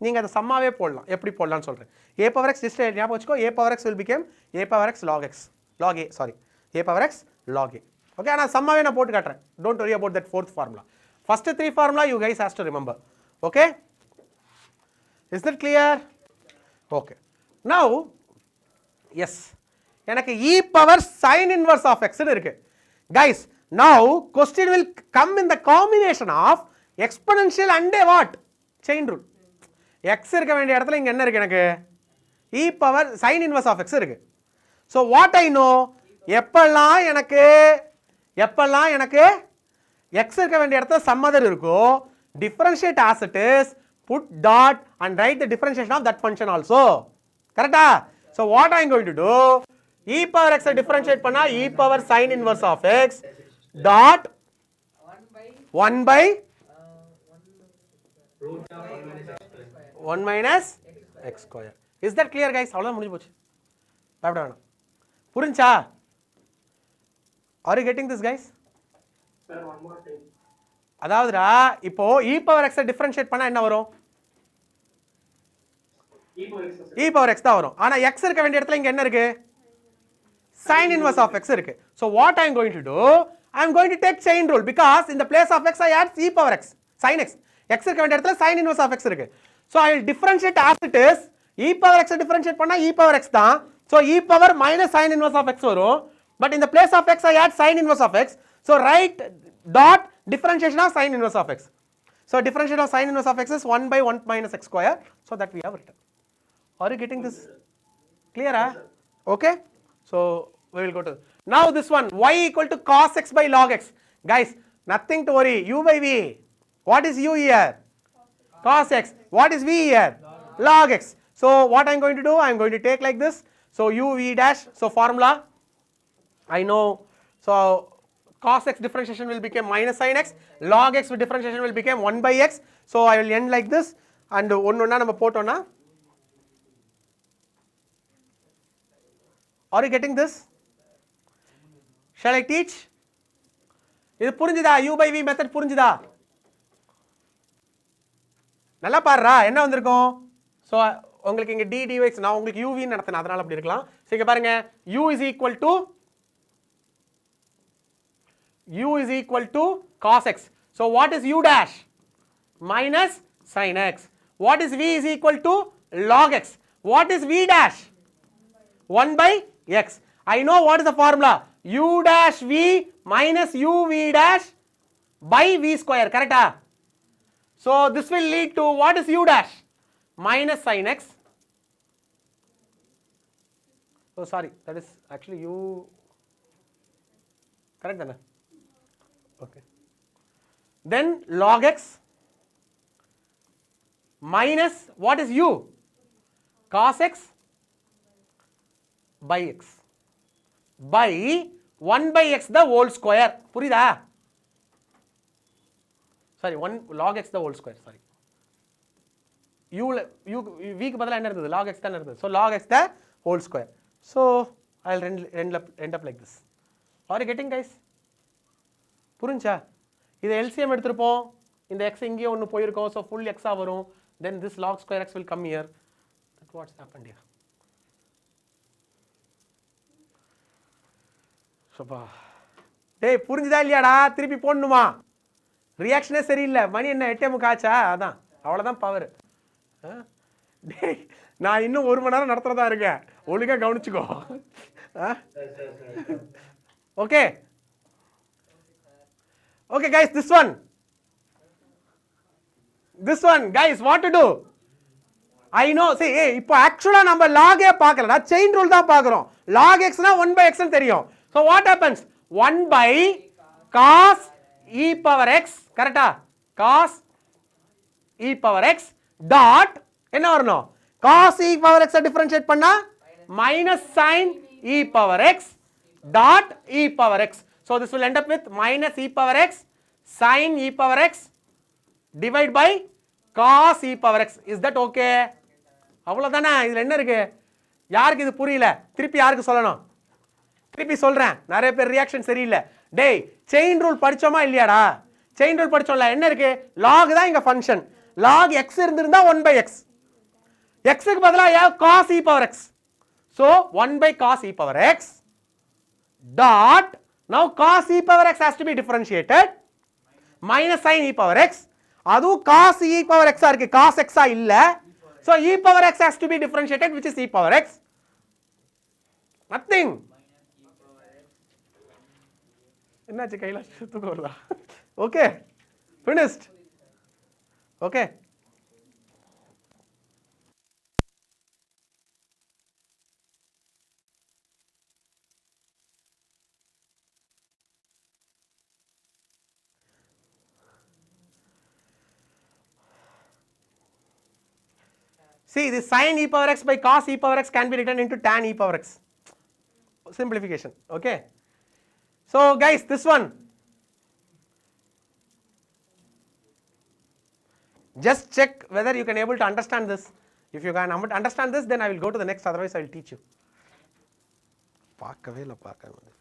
நீங்கள் அதை சம்மாவே போடலாம், எப்படி போடலாம்னு சொல்கிறேன். a power x just ஞாபகம் வச்சுக்கோ, a power x will become a power x log x log a, sorry, a power x log a. Okay, ஆனால் சம்மாவே நான் போட்டு காட்டுறேன். Don't worry about that fourth formula. First 3 formula you guys has to remember. Okay, is that clear? Okay, now yes, எனக்கு e power sin inverse of x னு இருக்கு. Guys, now question will come in the combination of exponential and a what? Chain rule. x இருக்க வேண்டிய இடத்துல இங்க என்ன இருக்கு? எனக்கு e power sin inverse of x இருக்கு. So what I know, எப்பெல்லாம் எனக்கு x இருக்க வேண்டிய இடத்துல some other இருக்கோ, differentiate as it is, put dot and write the differentiation of that function also. Correct? So what I am going to do, e power x differentiate பண்ணா e power sin inverse of x dot 1 by 1 minus x square. Is that clear guys? அவ்வளவுதான் முடிஞ்சு போச்சு. பயப்பட வேணாம். புரிஞ்சா? Are you getting this guys? Sir, one more time. அதாவதுடா இப்போ e power x differentiate பண்ணா என்ன வரும்? e power x தான் வரும். ஆனா x இருக்க வேண்டிய இடத்துல இங்க என்ன இருக்கு? sin inverse of x இருக்கு. So what I am going to do, I am going to take chain rule, because in the place of x I add e power x sin x. x இருக்க வேண்டிய இடத்துல sin inverse of x இருக்கு. So I will differentiate as it is. e power x differentiate பண்ணா e power x தான். So e power minus sin inverse of x வரும். But in the place of x I add sin inverse of x. So write dot differentiation of sin inverse of x. So differentiation of sin inverse of x is 1 by 1 minus x square. So that we have written. Are you getting this? Clear? Okay. So we will go to now this one, y equal to cos x by log x. Guys, nothing to worry. U by v. What is u here? Cos x. What is v here? Log x. So what I am going to do, I am going to take like this. So u v dash. So formula I know. So cos x differentiation will become minus sin x. Log x differentiation will become 1 by x. So I will end like this. And ஒண்ணா நம்ம போட்டோம்னா, are you getting this? Shall I teach? இது புரிஞ்சுதா? u by v method புரிஞ்சுதா? நல்லா பாருடா, என்ன வந்திருக்கும்? ஸோ உங்களுக்கு இங்கே dy நான் உங்களுக்கு uv நடத்தினேன், அதனால அப்படி இருக்கலாம். ஸோ இங்கே பாருங்க, u is equal to cos x. So what is u dash? Minus sin x. What is v is equal to log x. What is v dash? 1 by x. I know what is the formula. U dash v minus uv dash by v square. Correct? So this will lead to what is u dash? Minus sin x. Oh sorry, that is actually u. Correct? Okay. Then log x minus what is u? Cos x by x by 1 by x the whole square. புரியுதா? Sorry, 1 log x the whole square. Sorry. u v க்கு பதிலா என்ன இருந்தது? Log x தான் இருந்தது. So log x the whole square. So I'll end up like this. Are you getting guys? புரிஞ்சா? இதை LCM எடுத்துருப்போம், இந்த x இங்கேயே ஒன்று போயிருக்கோம், so full x ஆ வரும். Then this log square x will come here. That's what's happened here. Sofa டேய், புரிஞ்சுதா இல்லையாடா? திருப்பி போடணுமா? ரியாக்ஷனே சரியில்லை. மணி என்ன 8:45 ஆச்சா? அதான், அவ்வளோதான் பவர். டேய் நான் இன்னும் 1 மணி நேரம் நடத்துறதா இருக்கேன், ஒழுங்கா கவனிச்சுக்கோ. Okay okay guys, this one guys, what to do? I know, see இப்போ ஆக்சுவலா நம்ம log ஏ பார்க்கலடா, செயின் ரூல் தான் பார்க்கறோம். log x னா 1 by x ன்னு தெரியும். so what happens? 1 by cos e power x, கரெக்ட்டா? cos e power x dot என்ன வரணும்? cos e power x differentiate பண்ணா minus sin e power x dot e power x. so this will end up with minus e power x sin e power x divide by cos e power x. is that okay? அவ்வளவுதானே? இதுல என்ன இருக்கு? யாருக்கு இது புரியல? திருப்பி யாருக்கு சொல்லணும்? திருப்பி சொல்றேன், நிறைய பேர் ரியாக்ஷன் சரியில்லை. டேய், செயின் ரூல் படிச்சோமா இல்லையாடா? செயின் ரூல் படிச்சோம்ல, என்ன இருக்கு? log தான் இங்க ஃபங்க்ஷன். log x இருந்திருந்தா 1 by x, x க்கு பதிலா cos e power x. so 1 by cos e power x dot, now cos e power x has to be differentiated, minus sin e power x, adu cos e power x ஆ இருக்கு, cos x ஆ இல்ல. so e power x has to be differentiated, which is e power x, nothing. என்னாச்சு கையில தூக்கம் வருதா? okay, finished. okay, see this sin e power x by cos e power x can be written into tan e power x, simplification. okay, so guys, this one just check whether you can able to understand this. if you can understand this, then I will go to the next, otherwise I will teach you. பார்க்கவே இல்ல, பார்க்க.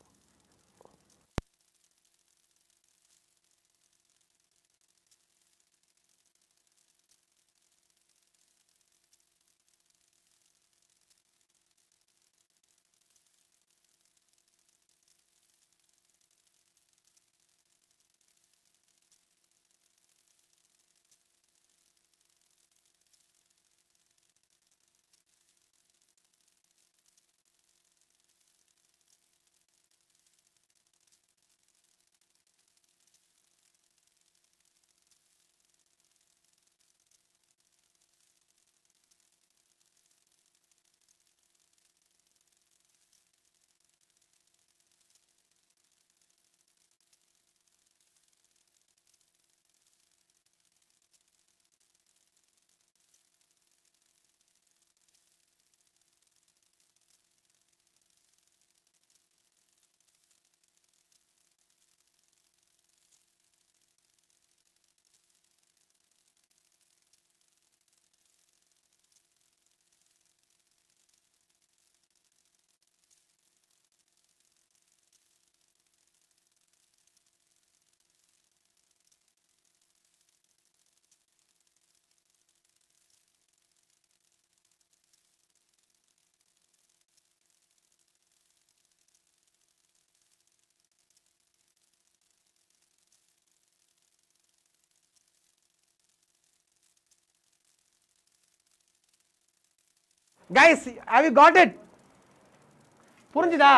guys, have you got it? புரிஞ்சுதா?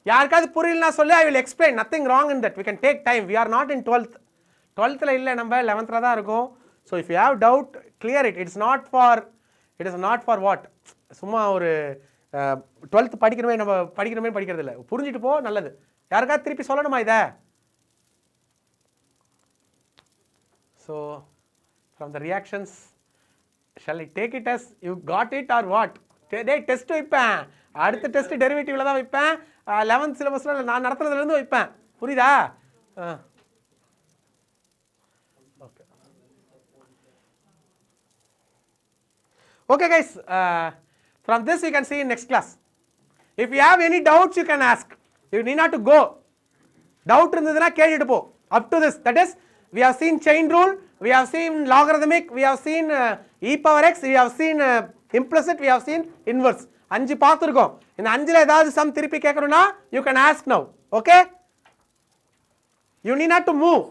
யாருக்காவது புரியலனா சொல்லு, I will explain, nothing wrong in that. we can take time, we are not in 12th ல இல்ல, நம்ம 11th ல தான் இருக்கோம். so if you have doubt, clear it. it is not for what, சும்மா ஒரு 12th படிக்கணுமே, நம்ம படிக்கணுமே படிக்கிறது இல்ல, புரிஞ்சிட்டு போ, நல்லது. யாருக்காவது திருப்பி சொல்லணுமா இத? so from the reactions, shall I take it as you got it or what? டேய், டெஸ்ட் வைப்பேன், அடுத்த டெஸ்ட் டெரிவேட்டிவ்ல தான் வைப்பேன், 11th சிலபஸ்ல நான் நடத்துறதுல இருந்து வைப்பேன், புரியுதா? okay guys, from this you can see in next class. if you have any doubts, you can ask, you need not to go. doubt இருந்ததுனா கேட்டிட்டு போ. up to this, that is, we have seen chain rule, we have seen logarithmic, we have seen e power x, we have seen implicit, we have seen inverse. 5 பார்த்திருக்கோம். இந்த 5ல ஏதாவது some திருப்பி கேட்கணும்னா you can ask now. okay, you need not to move.